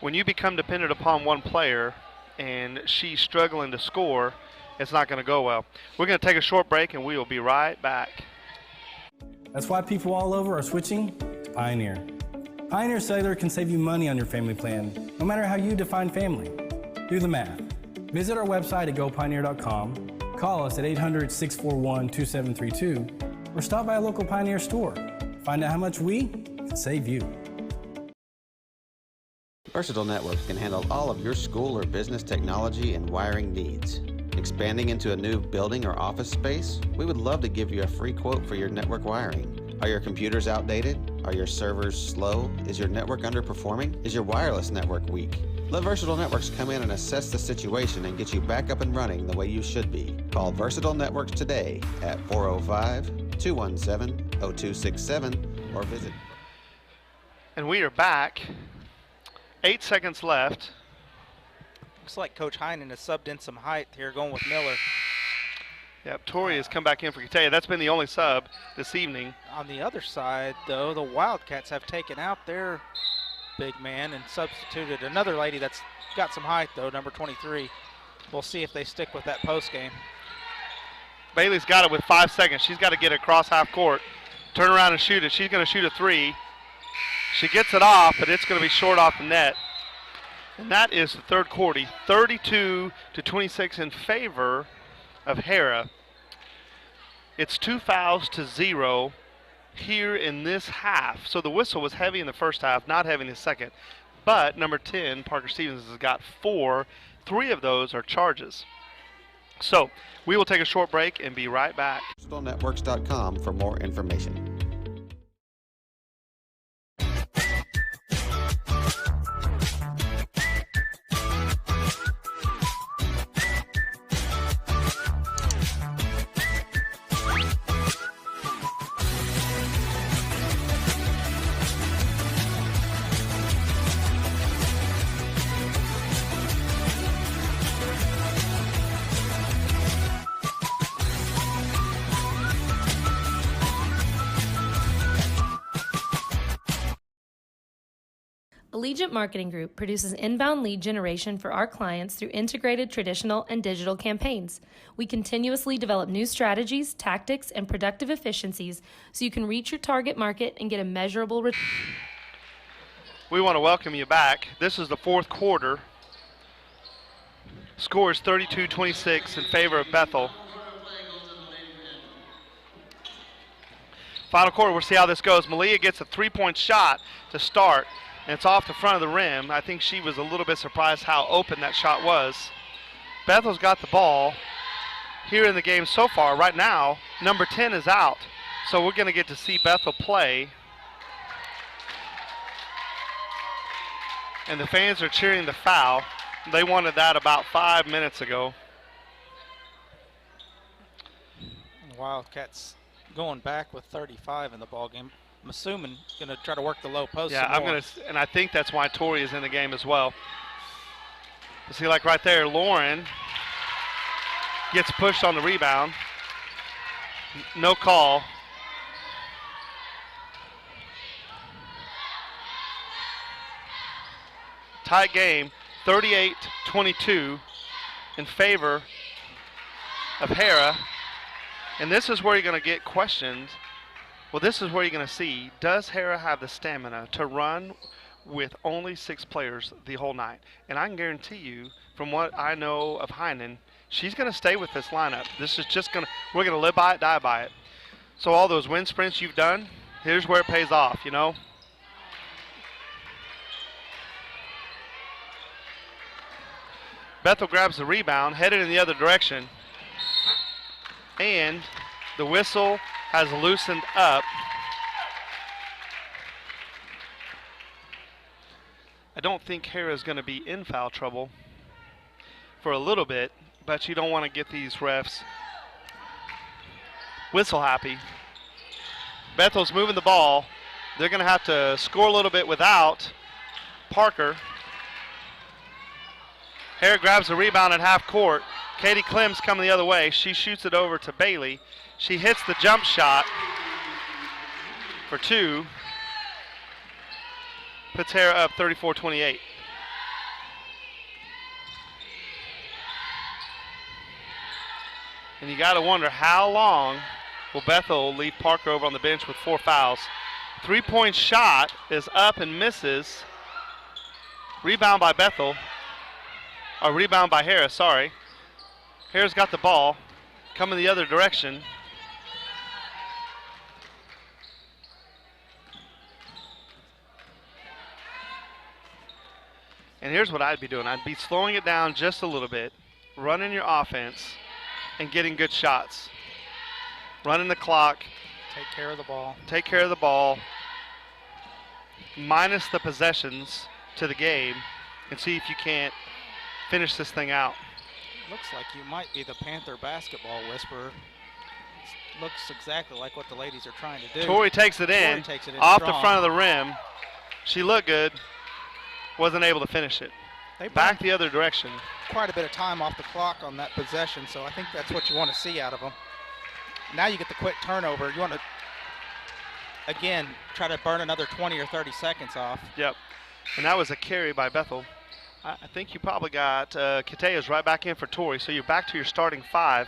when you become dependent upon one player and she's struggling to score, it's not going to go well. We're going to take a short break, and we will be right back. That's why people all over are switching to Pioneer. Pioneer Cellular can save you money on your family plan, no matter how you define family. Do the math. Visit our website at gopioneer.com, call us at 800-641-2732, or stop by a local Pioneer store. Find out how much we can save you. Versatile Networks can handle all of your school or business technology and wiring needs. Expanding into a new building or office space? We would love to give you a free quote for your network wiring. Are your computers outdated? Are your servers slow? Is your network underperforming? Is your wireless network weak? Let Versatile Networks come in and assess the situation and get you back up and running the way you should be. Call Versatile Networks today at 405-217-0267 or visit. And we are back. 8 seconds left. Looks like Coach Heinen has subbed in some height here, going with Miller. Yep, Tori has come back in for Catania. That's been the only sub this evening. On the other side, though, the Wildcats have taken out their big man and substituted another lady that's got some height, though, number 23. We'll see if they stick with that post game. Bailey's got it with 5 seconds. She's got to get it across half court, turn around and shoot it. She's going to shoot a three. She gets it off, but it's going to be short off the net. And that is the third quarter, 32-26 in favor of Harrah. It's 2 fouls to 0 here in this half. So the whistle was heavy in the first half, not heavy in the second. But number 10, Parker Stevens, has got 4. 3 of those are charges. So we will take a short break and be right back. VersatileNetworks.com for more information. Allegiant Marketing Group produces inbound lead generation for our clients through integrated traditional and digital campaigns. We continuously develop new strategies, tactics, and productive efficiencies so you can reach your target market and get a measurable return. We want to welcome you back. This is the fourth quarter. Score is 32-26 in favor of Bethel. Final quarter, we'll see how this goes. Malia gets a 3-point shot to start, and it's off the front of the rim. I think she was a little bit surprised how open that shot was. Bethel's got the ball here in the game so far. Right now, number 10 is out, so we're going to get to see Bethel play. And the fans are cheering the foul. They wanted that about 5 minutes ago. The Wildcats going back with 35 in the ball game. I'm assuming going to try to work the low post. Yeah, and I think that's why Tori is in the game as well. You see, like right there, Lauren gets pushed on the rebound. No call. Tight game, 38-22 in favor of Harrah. And this is where you're going to get questioned. Well, this is where you're going to see, does Harrah have the stamina to run with only 6 players the whole night? And I can guarantee you, from what I know of Heinen, she's going to stay with this lineup. This is just going to, we're going to live by it, die by it. So all those wind sprints you've done, here's where it pays off, you know? Bethel grabs the rebound, headed in the other direction. And the whistle has loosened up. I don't think Harrah is going to be in foul trouble for a little bit, but you don't want to get these refs whistle happy. Bethel's moving the ball. They're going to have to score a little bit without Parker. Harrah grabs the rebound at half court. Katie Clem's coming the other way. She shoots it over to Bailey. She hits the jump shot for 2. Puts Harrah up 34-28. And you got to wonder how long will Bethel leave Parker over on the bench with 4 fouls. 3-point shot is up and misses. Rebound by Bethel. A rebound by Harrah, sorry. Harrah's got the ball, coming the other direction. And here's what I'd be doing. I'd be slowing it down just a little bit, running your offense, and getting good shots. Running the clock. Take care of the ball. Take care of the ball. Minus the possessions to the game, and see if you can't finish this thing out. Looks like you might be the Panther basketball whisperer. Looks exactly like what the ladies are trying to do. Tori takes it in, off the front of the rim. She looked good, wasn't able to finish it. They back the other direction. Quite a bit of time off the clock on that possession, so I think that's what you want to see out of them. Now you get the quick turnover. You want to, again, try to burn another 20 or 30 seconds off. Yep, and that was a carry by Bethel. I think you probably got Katea's right back in for Tori, so you're back to your starting 5.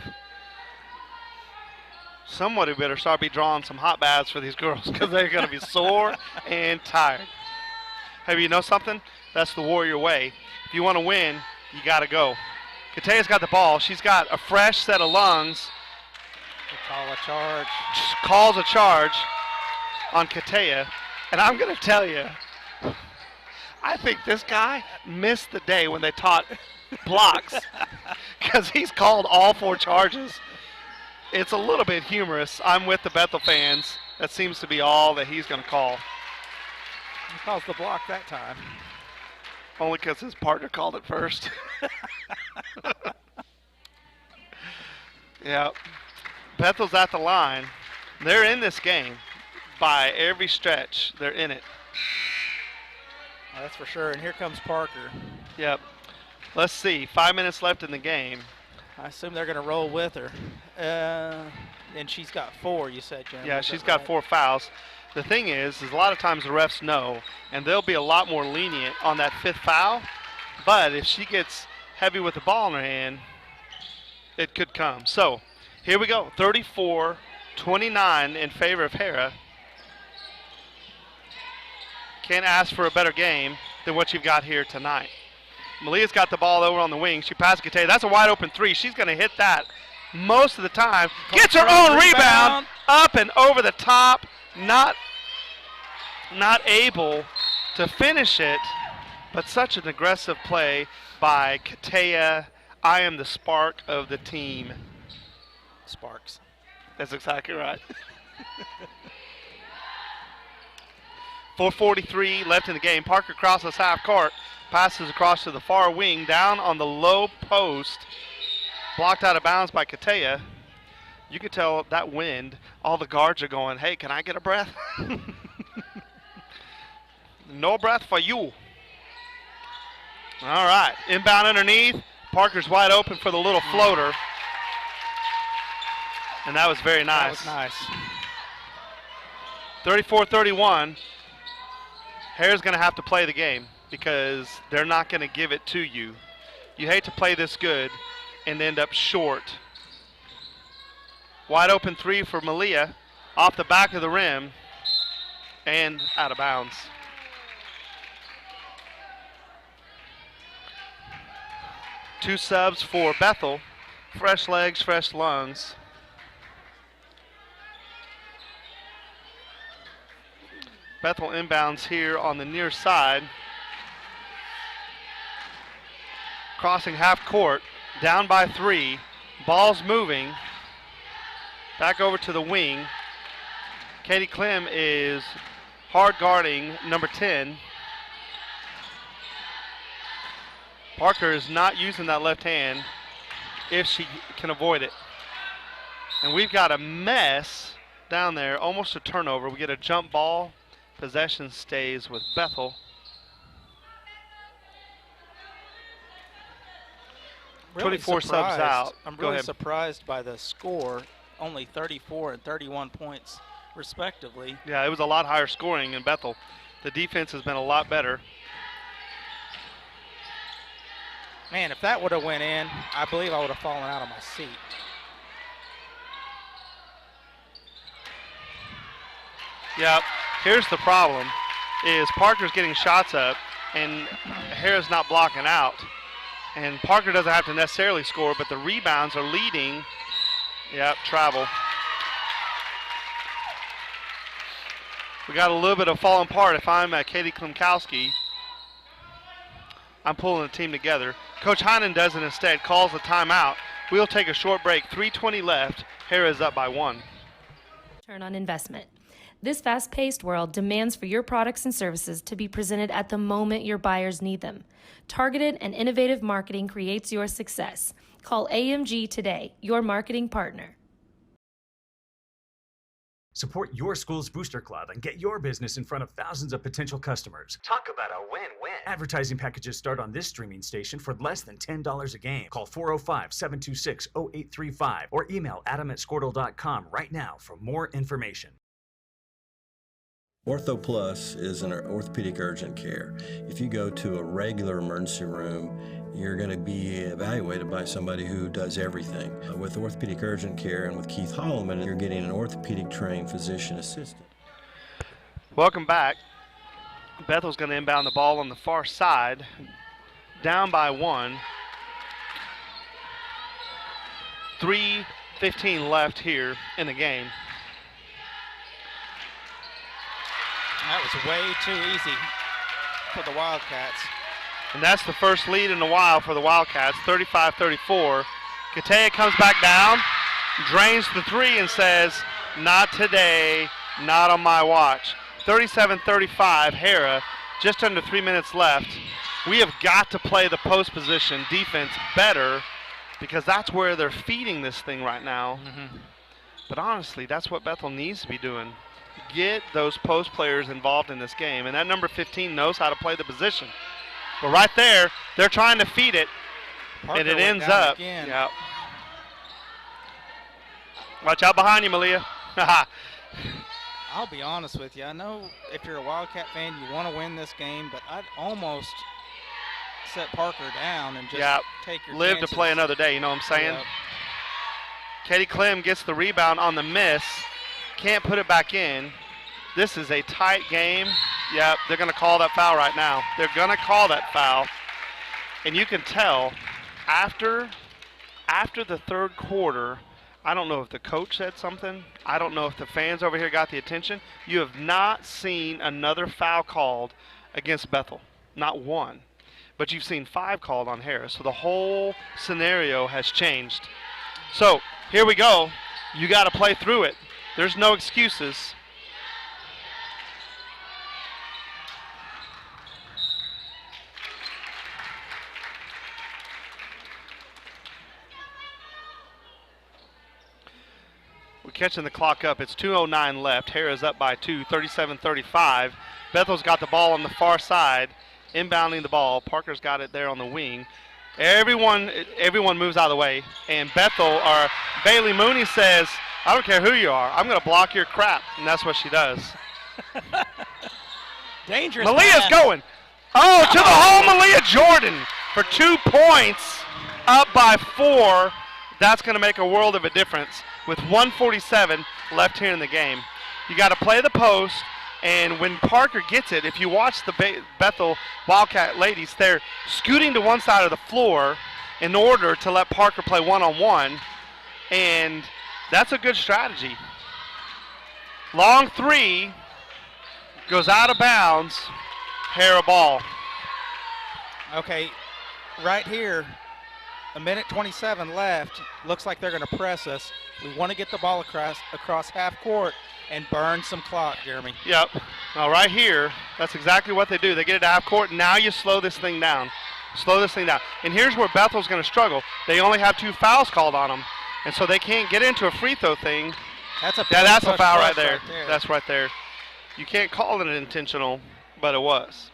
Somebody better start be drawing some hot baths for these girls because they're going to be sore and tired. Hey, you know something? That's the Warrior way. If you want to win, you got to go. Katea's got the ball. She's got a fresh set of lungs. They call a charge. Just calls a charge on Katea. And I'm going to tell you, I think this guy missed the day when they taught blocks because he's called all 4 charges. It's a little bit humorous. I'm with the Bethel fans. That seems to be all that he's going to call. He calls the block that time. Only because his partner called it first. Yeah. Bethel's at the line. They're in this game by every stretch. They're in it. That's for sure, and here comes Parker. Yep. Let's see, 5 minutes left in the game. I assume they're going to roll with her. And she's got 4, you said, Jim. Yeah, she's got 4 fouls. The thing is a lot of times the refs know, and they'll be a lot more lenient on that 5th foul. But if she gets heavy with the ball in her hand, it could come. So here we go, 34-29 in favor of Harrah. Can't ask for a better game than what you've got here tonight. Malia's got the ball over on the wing. She passes Katea. That's a wide open 3. She's going to hit that most of the time. Gets her own rebound. up and over the top, not able to finish it, but such an aggressive play by Katea. I am the spark of the team. Sparks. That's exactly right. 4:43 left in the game. Parker crosses half court, passes across to the far wing, down on the low post, blocked out of bounds by Katea. You can tell that wind, all the guards are going, hey, can I get a breath? No breath for you. All right, inbound underneath. Parker's wide open for the little floater. And that was very nice. That was nice. 34-31. Harrah's going to have to play the game because they're not going to give it to you. You hate to play this good and end up short. Wide open three for Malia, off the back of the rim and out of bounds. Two subs for Bethel. Fresh legs, fresh lungs. Bethel inbounds here on the near side. Crossing half court, down by 3. Ball's moving. Back over to the wing. Katie Clem is hard guarding number 10. Parker is not using that left hand if she can avoid it. And we've got a mess down there, almost a turnover. We get a jump ball. Possession stays with Bethel. Really 24 subs out. I'm Go really ahead. surprised by the score. Only 34 and 31 points, respectively. Yeah, it was a lot higher scoring in Bethel. The defense has been a lot better. Man, if that would have went in, I believe I would have fallen out of my seat. Yep. Here's the problem, is Parker's getting shots up and Harrah's not blocking out. And Parker doesn't have to necessarily score, but the rebounds are leading. Yep, travel. We got a little bit of falling apart. If I'm Katie Klimkowski, I'm pulling the team together. Coach Heinen does it instead, calls a timeout. We'll take a short break. 3:20 left. Harrah's up by 1. Return on investment. This fast-paced world demands for your products and services to be presented at the moment your buyers need them. Targeted and innovative marketing creates your success. Call AMG today, your marketing partner. Support your school's booster club and get your business in front of thousands of potential customers. Talk about a win-win. Advertising packages start on this streaming station for less than $10 a game. Call 405-726-0835 or email adam@squirtle.com right now for more information. Ortho Plus is an orthopedic urgent care. If you go to a regular emergency room, you're going to be evaluated by somebody who does everything. With orthopedic urgent care and with Keith Holloman, you're getting an orthopedic trained physician assistant. Welcome back. Bethel's going to inbound the ball on the far side, down by 1. 3:15 left here in the game. That was way too easy for the Wildcats. And that's the first lead in a while for the Wildcats, 35-34. Katea comes back down, drains the 3 and says, not today, not on my watch. 37-35, Harrah, just under 3 minutes left. We have got to play the post position defense better because that's where they're feeding this thing right now. But honestly, that's what Bethel needs to be doing. Get those post players involved in this game. And that number 15 knows how to play the position. But right there, they're trying to feed it, Parker and it went ends down up. again. Yep. Watch out behind you, Malia. I'll be honest with you. I know if you're a Wildcat fan, you want to win this game, but I'd almost set Parker down and just take your live chances. to play another day, you know what I'm saying? Yep. Katie Clem gets the rebound on the miss. Can't put it back in. This is a tight game. Yep, they're going to call that foul right now. They're going to call that foul. And you can tell after the third quarter, I don't know if the coach said something. I don't know if the fans over here got the attention. You have not seen another foul called against Bethel. Not one. But you've seen 5 called on Harrah. So the whole scenario has changed. So here we go. You got to play through it. There's no excuses. We're catching the clock up. It's 2:09 left. Harrah's up by 2, 37-35. Bethel's got the ball on the far side, inbounding the ball. Parker's got it there on the wing. Everyone moves out of the way. And Bailey Mooney says, I don't care who you are. I'm going to block your crap. And that's what she does. Dangerous. Malia's going. Oh, to the hole, Malia Jordan for 2 points, up by 4. That's going to make a world of a difference with 1:47 left here in the game. You got to play the post, and when Parker gets it, if you watch the Bethel Wildcat ladies, they're scooting to one side of the floor in order to let Parker play one-on-one, and that's a good strategy. Long 3 goes out of bounds. Harrah ball. Okay, right here, 1:27 left. Looks like they're going to press us. We want to get the ball across half court and burn some clock, Jeremy. Yep. Now right here, that's exactly what they do. They get it to half court. Now you slow this thing down. Slow this thing down. And here's where Bethel's going to struggle. They only have 2 fouls called on them, and so they can't get into a free throw thing. That's a foul right there. That's right there. You can't call it an intentional, but it was.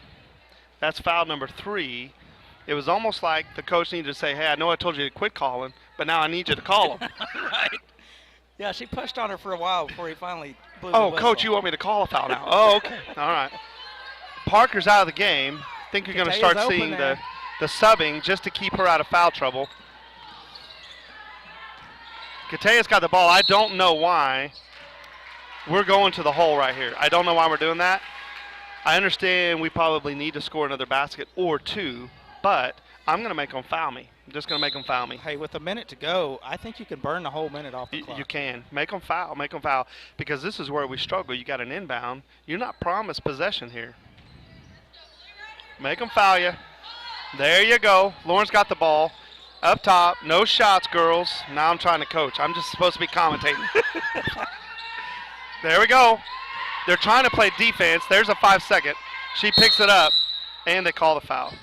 That's foul number 3. It was almost like the coach needed to say, hey, I know I told you to quit calling, but now I need you to call them. Right. Yeah, she pushed on her for a while before he finally blew the whistle. Coach, you want me to call a foul now? Oh, okay. All right. Parker's out of the game. I think you're going to start seeing the subbing just to keep her out of foul trouble. Katea's got the ball. I don't know why we're going to the hole right here. I don't know why we're doing that. I understand we probably need to score another basket or 2, but I'm going to make them foul me. I'm just going to make them foul me. Hey, with a minute to go, I think you can burn the whole minute off the clock. You can. Make them foul. Make them foul. Because this is where we struggle. You got an inbound. You're not promised possession here. Make them foul you. There you go. Lauren's got the ball. Up top. No shots, girls. Now I'm trying to coach. I'm just supposed to be commentating. There we go. They're trying to play defense. There's a 5-second. She picks it up, and they call the foul.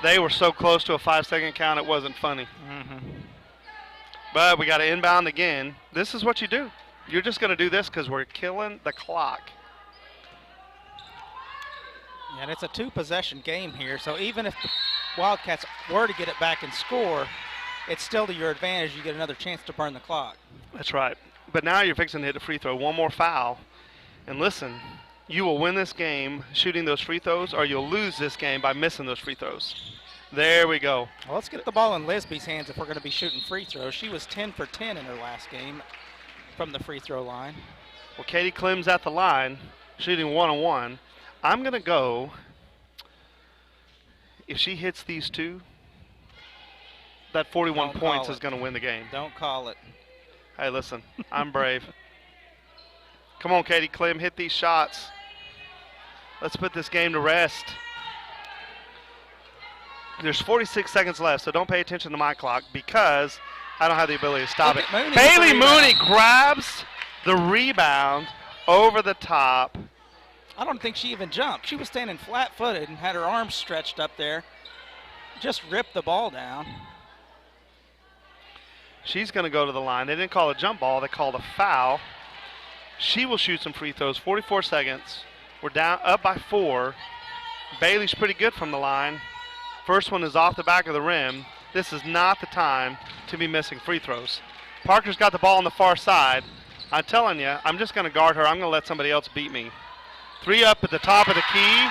They were so close to a 5-second count, it wasn't funny. But we got to inbound again. This is what you do. You're just going to do this because we're killing the clock. And it's a 2-possession game here, so even if the Wildcats were to get it back and score, it's still to your advantage. You get another chance to burn the clock. That's right. But now you're fixing to hit a free throw. One more foul. And listen, you will win this game shooting those free throws, or you'll lose this game by missing those free throws. There we go. Well, let's get the ball in Lisby's hands if we're going to be shooting free throws. She was 10 for 10 in her last game from the free throw line. Well, Katie Clem's at the line, shooting one-on-one. I'm going to go, if she hits these 2, that 41 points is going to win the game. Don't call it. Hey, listen, I'm brave. Come on, Katie Clem, hit these shots. Let's put this game to rest. There's 46 seconds left, so don't pay attention to my clock because I don't have the ability to stop it. Bailey Mooney grabs the rebound over the top. I don't think she even jumped. She was standing flat-footed and had her arms stretched up there. Just ripped the ball down. She's going to go to the line. They didn't call a jump ball. They called a foul. She will shoot some free throws. 44 seconds. We're down up by 4. Bailey's pretty good from the line. First one is off the back of the rim. This is not the time to be missing free throws. Parker's got the ball on the far side. I'm telling you, I'm just going to guard her. I'm going to let somebody else beat me. 3 up at the top of the key.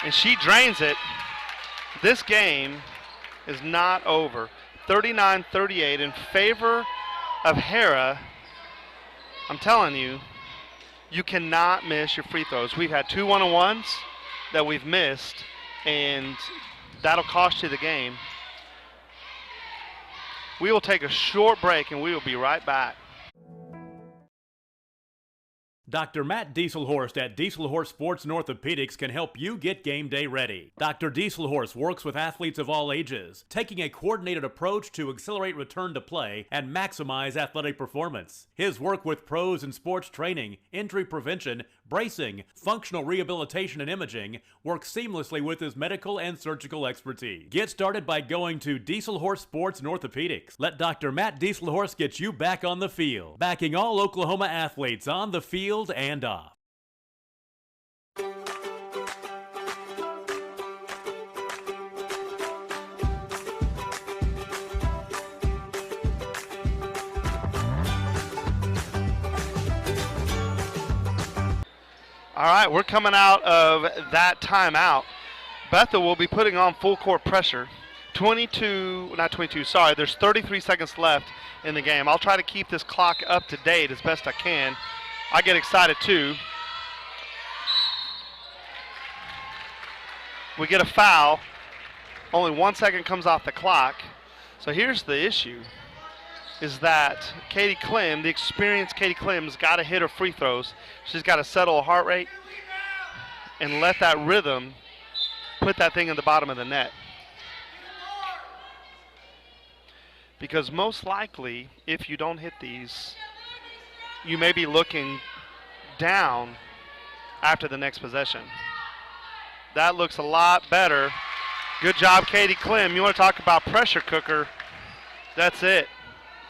And she drains it. This game is not over. 39-38 in favor of Harrah. I'm telling you, you cannot miss your free throws. We've had 2 one-on-ones. that we've missed, and that'll cost you the game. We will take a short break, and we will be right back. Dr. Matt Dieselhorst at Dieselhorst Sports and Orthopedics can help you get game day ready. Dr. Dieselhorst works with athletes of all ages, taking a coordinated approach to accelerate return to play and maximize athletic performance. His work with pros in sports training, injury prevention, bracing, functional rehabilitation, and imaging works seamlessly with his medical and surgical expertise. Get started by going to Dieselhorst Sports and Orthopedics. Let Dr. Matt Dieselhorst get you back on the field, backing all Oklahoma athletes on the field and off. All right, we're coming out of that timeout. Bethel will be putting on full court pressure. 33 seconds left in the game. I'll try to keep this clock up to date as best I can. I get excited too. We get a foul. Only 1 second comes off the clock. So here's the issue, is that Katie Clem, the experienced Katie Clem's got to hit her free throws. She's got to settle a heart rate and let that rhythm put that thing in the bottom of the net. Because most likely, if you don't hit these, you may be looking down after the next possession. That looks a lot better. Good job, Katie Clem. You want to talk about pressure cooker? That's it.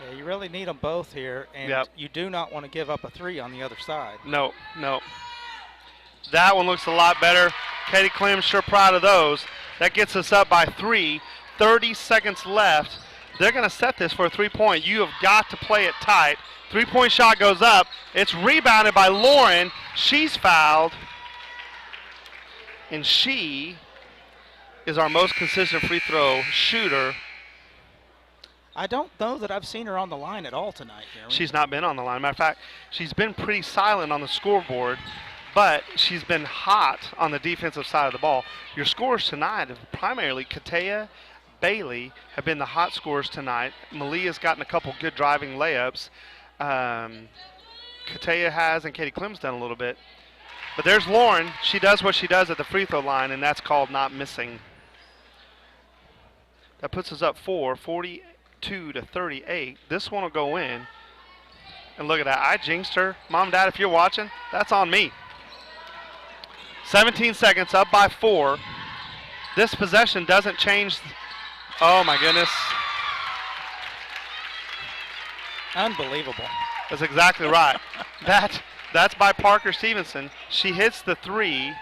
Yeah, you really need them both here, and you do not want to give up a three on the other side. No. That one looks a lot better. Katie Clem's sure proud of those. That gets us up by 3. 30 seconds left. They're going to set this for a three-point. You have got to play it tight. Three-point shot goes up. It's rebounded by Lauren. She's fouled. And she is our most consistent free throw shooter. I don't know that I've seen her on the line at all tonight, Jeremy. She's not been on the line. Matter of fact, she's been pretty silent on the scoreboard, but she's been hot on the defensive side of the ball. Your scores tonight have primarily Katea, Bailey have been the hot scorers tonight. Malia's gotten a couple good driving layups. Katea has, and Katie Clem's done a little bit. But there's Lauren. She does what she does at the free throw line, and that's called not missing. That puts us up 42-38. This one will go in. And look at that. I jinxed her. Mom, Dad, if you're watching, that's on me. 17 seconds, up by 4. This possession doesn't change. Oh, my goodness. Unbelievable. That's exactly right. That's by Parker Stevenson. She hits the 3,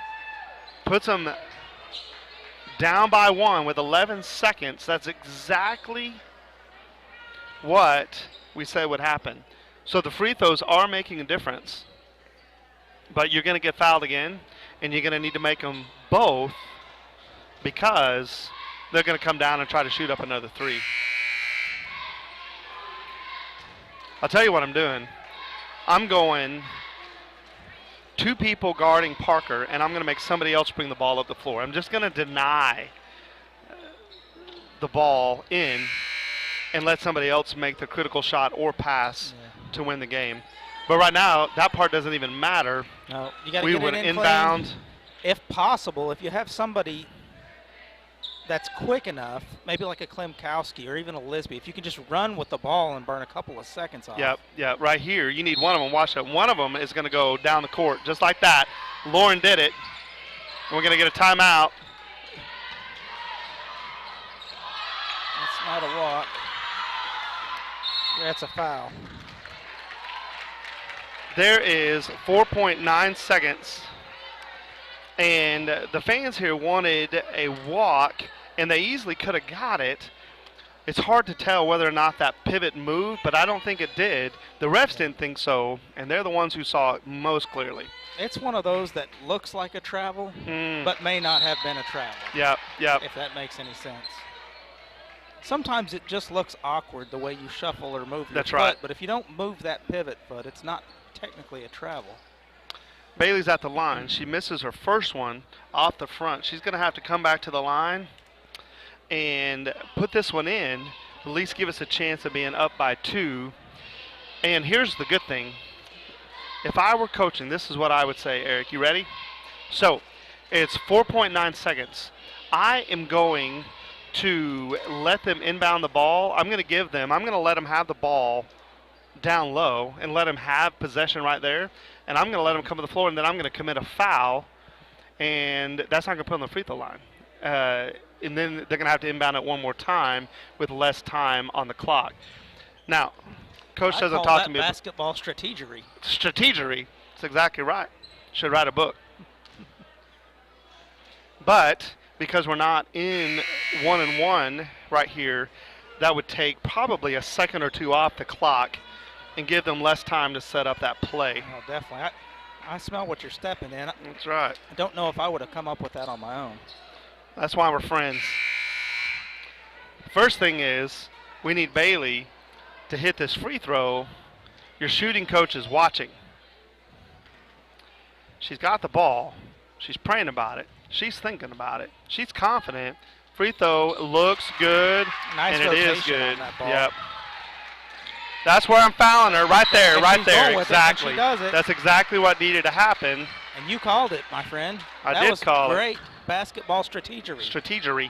puts them down by 1 with 11 seconds. That's exactly what we said would happen. So the free throws are making a difference. But you're going to get fouled again, and you're going to need to make them both because they're going to come down and try to shoot up another 3. I'll tell you what I'm doing. I'm going 2 people guarding Parker, and I'm going to make somebody else bring the ball up the floor. I'm just going to deny the ball in and let somebody else make the critical shot or pass to win the game. But right now, that part doesn't even matter. No, you got to we get would it in inbound. clean. If possible, if you have somebody that's quick enough, maybe like a Klimkowski or even a Lisby, if you can just run with the ball and burn a couple of seconds off. Yep, right here. You need one of them. Watch that. One of them is going to go down the court just like that. Lauren did it. We're going to get a timeout. That's not a walk. That's a foul. There is 4.9 seconds. And the fans here wanted a walk, and they easily could have got it. It's hard to tell whether or not that pivot moved, but I don't think it did. The refs didn't think so, and they're the ones who saw it most clearly. It's one of those that looks like a travel, but may not have been a travel. Yep. If that makes any sense. Sometimes it just looks awkward the way you shuffle or move your That's foot, right. but if you don't move that pivot foot, it's not technically a travel. Bailey's at the line. She misses her first one off the front. She's going to have to come back to the line and put this one in, at least give us a chance of being up by 2. And here's the good thing. If I were coaching, this is what I would say, Eric. You ready? So it's 4.9 seconds. I am going to let them inbound the ball. I'm going to let them have the ball down low and let them have possession right there. And I'm going to let them come to the floor, and then I'm going to commit a foul, and that's not going to put them on the free throw line. And then they're going to have to inbound it one more time with less time on the clock. Now, Coach doesn't talk to me. Basketball strategery. Strategery. That's exactly right. Should write a book. But because we're not in 1-and-1 right here, that would take probably a second or two off the clock and give them less time to set up that play. Oh, definitely. I smell what you're stepping in. That's right. I don't know if I would have come up with that on my own. That's why we're friends. First thing is we need Bailey to hit this free throw. Your shooting coach is watching. She's got the ball. She's praying about it. She's thinking about it. She's confident. Free throw looks good, nice and it is rotation good. on that ball. Yep. That's where I'm fouling her, right there, And right she's there. going with it, and Exactly. she does it. That's exactly what needed to happen. And you called it, my friend. I That did was call it. great basketball strategery. Strategery.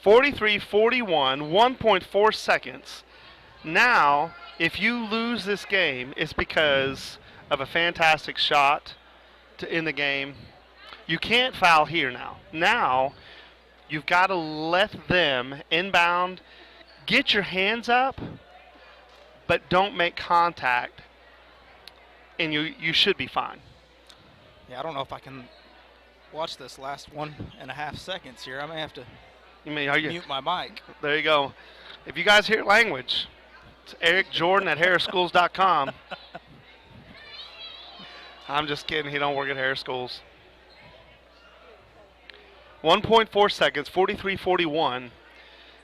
43-41, 1.4 seconds. Now, if you lose this game, it's because of a fantastic shot to end the game. You can't foul here now. Now, you've got to let them inbound, get your hands up, but don't make contact, and you should be fine. Yeah, I don't know if I can watch this last 1.5 seconds here. I may have to mute my mic. There you go. If you guys hear language, it's Eric Jordan at harrahschools.com. I'm just kidding. He don't work at Harrah Schools. 1.4 seconds, 43-41.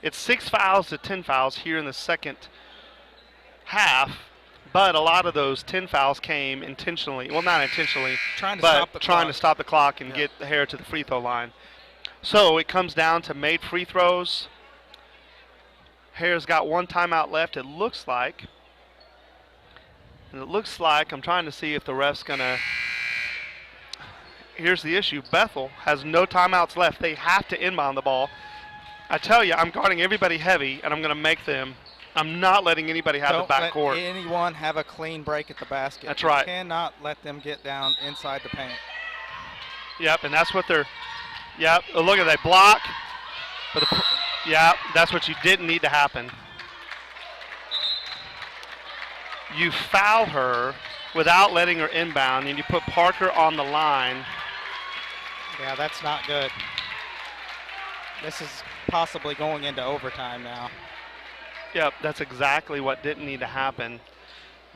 It's 6 fouls to 10 fouls here in the second half, but a lot of those 10 fouls came intentionally. Well, not intentionally, trying to stop the clock and get Harrah to the free throw line. So it comes down to made free throws. Harrah's got one timeout left, it looks like. And it looks like, I'm trying to see if the ref's going to. Here's the issue. Bethel has no timeouts left. They have to inbound the ball. I tell you, I'm guarding everybody heavy, and I'm going to make them. I'm not letting anybody have the back court. Don't let anyone have a clean break at the basket. That's right. You cannot let them get down inside the paint. Yep, and that's what they're. Yep, look at that block. Yep, that's what you didn't need to happen. You foul her without letting her inbound, and you put Parker on the line. Yeah, that's not good. This is possibly going into overtime now. Yep, that's exactly what didn't need to happen.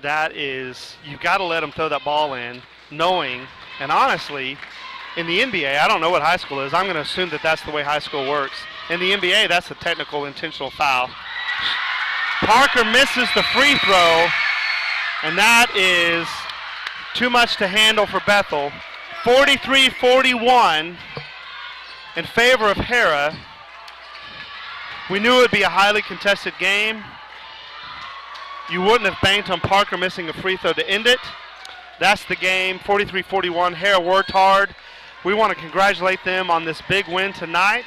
That is, you've got to let them throw that ball in, knowing, and honestly, in the NBA, I don't know what high school is. I'm going to assume that that's the way high school works. In the NBA, that's a technical intentional foul. Parker misses the free throw, and that is too much to handle for Bethel. 43-41 in favor of Harrah. We knew it would be a highly contested game. You wouldn't have banked on Parker missing a free throw to end it. That's the game, 43-41. Harrah worked hard. We want to congratulate them on this big win tonight.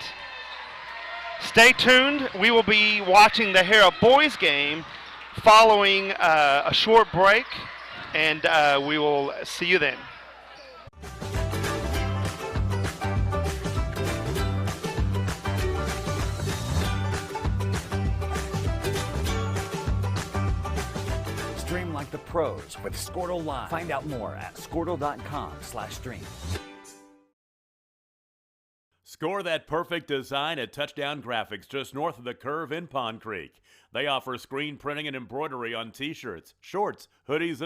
Stay tuned. We will be watching the Harrah boys game following a short break, and we will see you then. Stream like the pros with Squirtle Live. Find out more at squirtle.com/stream. Score that perfect design at Touchdown Graphics just north of the curve in Pond Creek. They offer screen printing and embroidery on t-shirts, shorts, hoodies, and